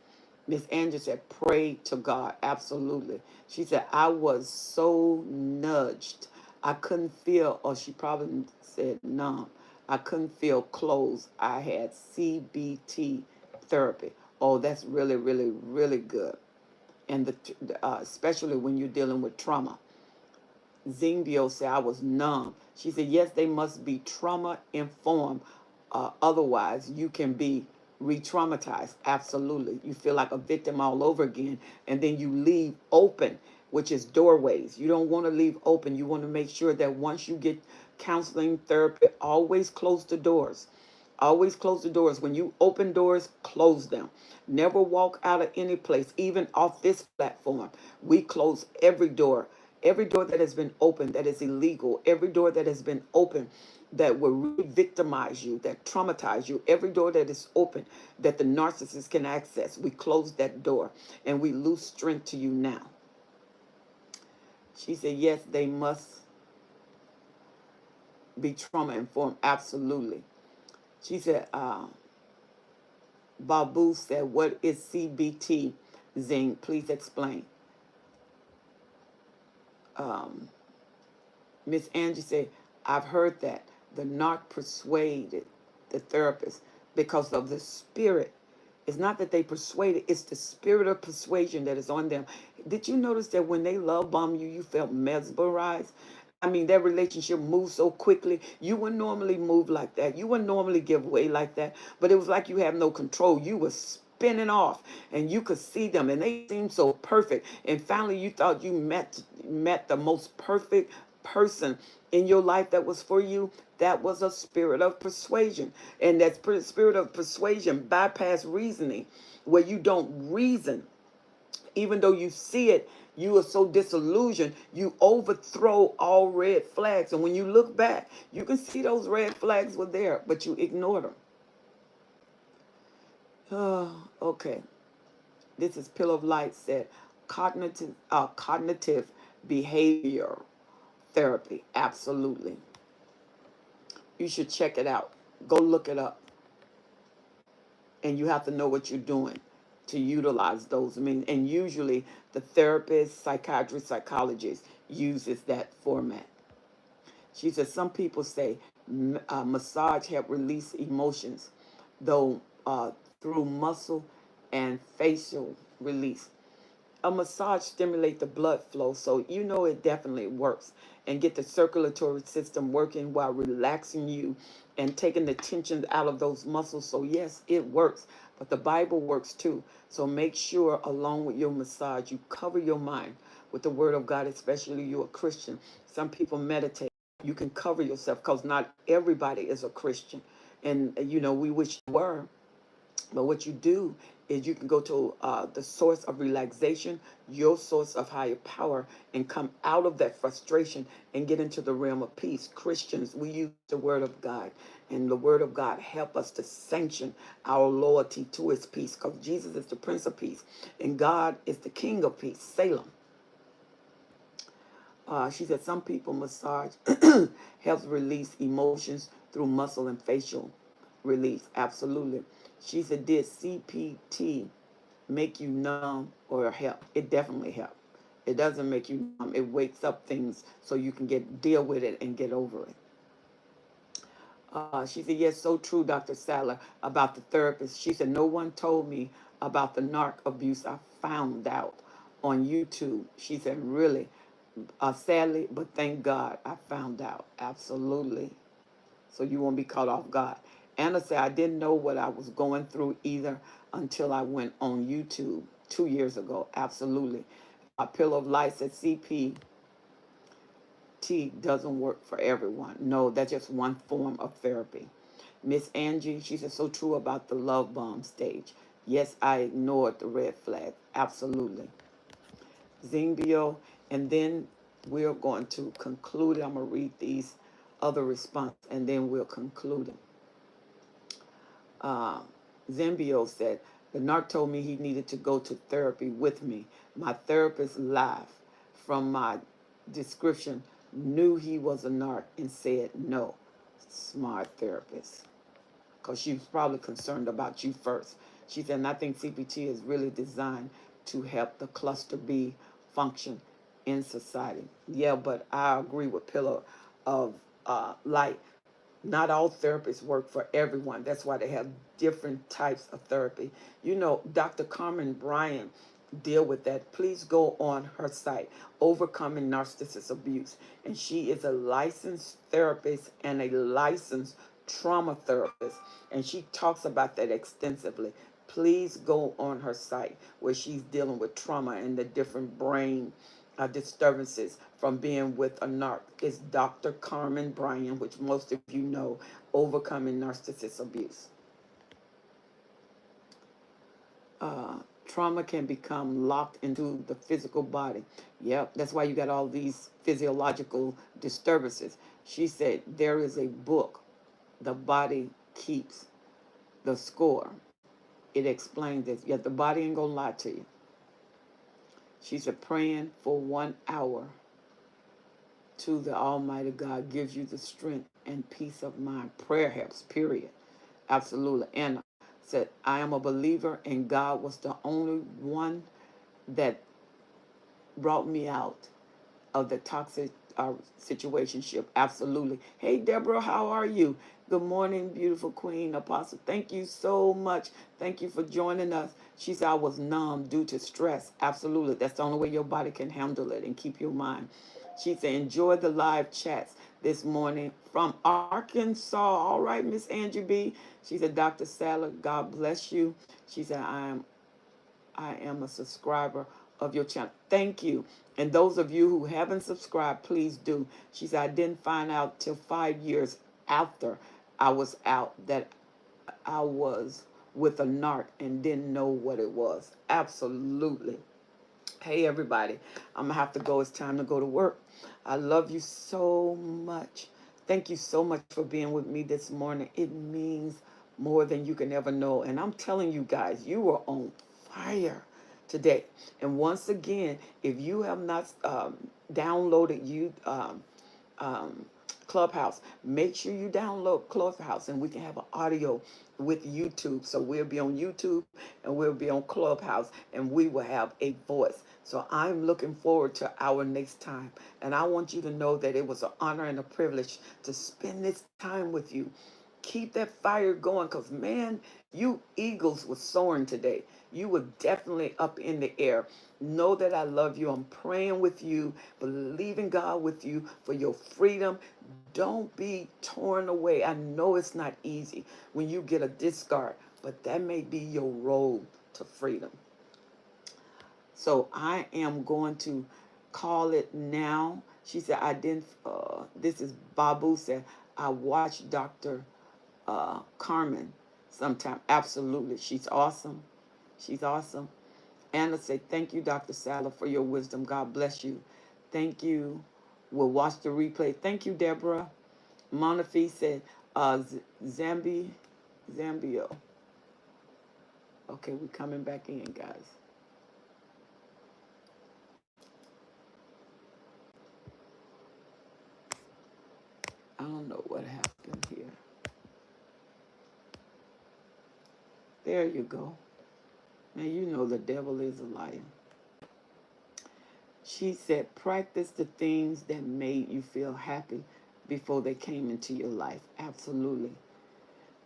Miss Angie said, pray to God. Absolutely. She said, I was so nudged. I couldn't feel, or she probably said numb. I couldn't feel clothes. I had CBT therapy. Oh, that's really, really, really good. And especially when you're dealing with trauma. Zingbio said, I was numb. She said, yes, they must be trauma informed. Otherwise, you can be re-traumatized. Absolutely. You feel like a victim all over again. And then you leave open, which is doorways. You don't want to leave open. You want to make sure that once you get counseling, therapy, always close the doors. Always close the doors. When you open doors, close them. Never walk out of any place, even off this platform. We close every door. Every door that has been opened that is illegal. Every door that has been opened that will re-victimize you, that traumatize you. Every door that is open that the narcissist can access. We close that door and we lose strength to you now. She said, yes, they must be trauma informed. Absolutely. She said, Babu said, what is CBT? Zing, please explain. Miss Angie said, I've heard that. The narc persuaded the therapist because of the spirit. It's not that they persuaded, it's the spirit of persuasion that is on them. Did you notice that when they love bomb you, you felt mesmerized? I mean, that relationship moved so quickly. You wouldn't normally move like that. You wouldn't normally give way like that. But it was like you have no control. You were spinning off, and you could see them, and they seemed so perfect. And finally, you thought you met the most perfect person in your life that was for you. That was a spirit of persuasion. And that spirit of persuasion bypass reasoning, where you don't reason. Even though you see it, you are so disillusioned, you overthrow all red flags. And when you look back, you can see those red flags were there, but you ignored them. Okay. This is Pillar of Light said, cognitive behavior therapy. Absolutely. You should check it out. Go look it up. And you have to know what you're doing to utilize those. I mean, and usually the therapist, psychiatrist, psychologist uses that format. She says some people say massage help release emotions, though through muscle and facial release. A massage stimulates the blood flow, so you know it definitely works, and get the circulatory system working while relaxing you and taking the tension out of those muscles. So yes, it works, but the Bible works too. So make sure along with your massage, you cover your mind with the word of God, especially you're a Christian. Some people meditate. You can cover yourself because not everybody is a Christian. And, you know, we wish you were. But what you do is you can go to the source of relaxation, your source of higher power, and come out of that frustration and get into the realm of peace. Christians, we use the word of God, and the word of God help us to sanction our loyalty to his peace, because Jesus is the Prince of Peace, and God is the King of Peace. Salem. She said some people massage helps release emotions through muscle and facial release. Absolutely. She said, did CPT make you numb or help? It definitely helped. It doesn't make you numb. It wakes up things so you can deal with it and get over it. She said, yes, so true, Dr. Saller, about the therapist. She said, no one told me about the narc abuse I found out on YouTube. She said, really, sadly, but thank God I found out. Absolutely. So you won't be caught off guard. Anna said, I didn't know what I was going through either until I went on YouTube 2 years ago. Absolutely. Pillow of Light said, CPT doesn't work for everyone. No, that's just one form of therapy. Miss Angie, she said, so true about the love bomb stage. Yes, I ignored the red flag. Absolutely. Zingbio, and then we're going to conclude. I'm going to read these other responses, and then we'll conclude it. uh, Zembio said, the narc told me he needed to go to therapy with me. My therapist laughed from my description, knew he was a narc, and said no. Smart therapist. Because she was probably concerned about you first. She said, and I think CPT is really designed to help the cluster B function in society. Yeah, but I agree with Pillar of Light. Not all therapists work for everyone. That's why they have different types of therapy. You know, Dr. Carmen Bryan deal with that. Please go on her site, Overcoming Narcissist Abuse. And she is a licensed therapist and a licensed trauma therapist. And she talks about that extensively. Please go on her site where she's dealing with trauma and the different brain disturbances from being with a narc. It's Dr. Carmen Bryan, which most of you know, Overcoming Narcissist Abuse. Trauma can become locked into the physical body. Yep, that's why you got all these physiological disturbances. She said there is a book, The Body Keeps the Score. It explains this. Yet the body ain't gonna lie to you. She said praying for 1 hour to the Almighty God gives you the strength and peace of mind. Prayer helps, period. Absolutely. Anna said, I am a believer, and God was the only one that brought me out of the toxic situationship. Absolutely. Hey, Deborah, how are you? Good morning, beautiful queen, apostle. Thank you so much. Thank you for joining us. She said, I was numb due to stress. Absolutely. That's the only way your body can handle it and keep your mind. She said, enjoy the live chats this morning from Arkansas. All right, Miss Angie B. She said, Dr. Salad, God bless you. She said, I am a subscriber of your channel. Thank you. And those of you who haven't subscribed, please do. She said, I didn't find out till 5 years after I was out that I was with a narc and didn't know what it was. Absolutely. Hey, everybody. I'm going to have to go. It's time to go to work. I love you so much. Thank you so much for being with me this morning. It means more than you can ever know. And I'm telling you guys, you are on fire today. And once again, if you have not downloaded um, Clubhouse, make sure you download Clubhouse and we can have an audio with YouTube. So we'll be on YouTube and we'll be on Clubhouse and we will have a voice. So I'm looking forward to our next time. And I want you to know that it was an honor and a privilege to spend this time with you. Keep that fire going because, man, you eagles were soaring today. You were definitely up in the air. Know that I love you. I'm praying with you, believing God with you for your freedom. Don't be torn away. I know it's not easy when you get a discard, but that may be your road to freedom. So I am going to call it now. She said, I didn't, this is Babu said, I watched Dr. Carmen sometime. Absolutely. She's awesome. She's awesome. Anna said, thank you, Dr. Salah, for your wisdom. God bless you. Thank you. We'll watch the replay. Thank you, Deborah. Monafi said, Zambio. Okay, we're coming back in, guys. I don't know what happened here. There you go. Now you know the devil is a liar. She said, practice the things that made you feel happy. before they came into your life. Absolutely.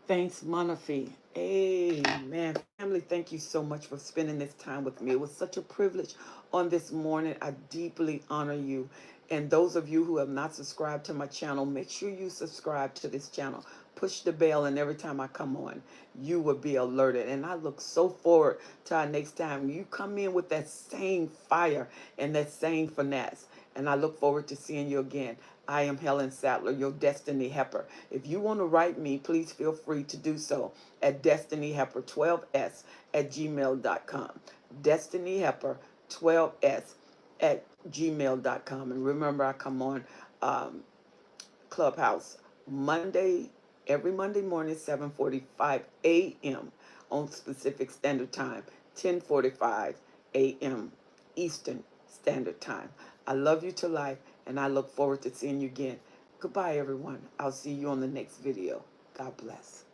Thanks, Monafi. Amen. Family, thank you so much for spending this time with me. It was such a privilege on this morning. I deeply honor you. And those of you who have not subscribed to my channel, make sure you subscribe to this channel. Push the bell, and every time I come on, you will be alerted. And I look so forward to our next time. You come in with that same fire and that same finesse. And I look forward to seeing you again. I am Helen Sattler, your Destiny Helper. If you want to write me, please feel free to do so at destinyhelper12s at gmail.com. Destinyhelper12s at gmail.com. And remember, I come on um, Clubhouse every Monday morning, 7:45 a.m. on Pacific Standard Time, 10:45 a.m. Eastern Standard Time. I love you to life, and I look forward to seeing you again. Goodbye, everyone. I'll see you on the next video. God bless.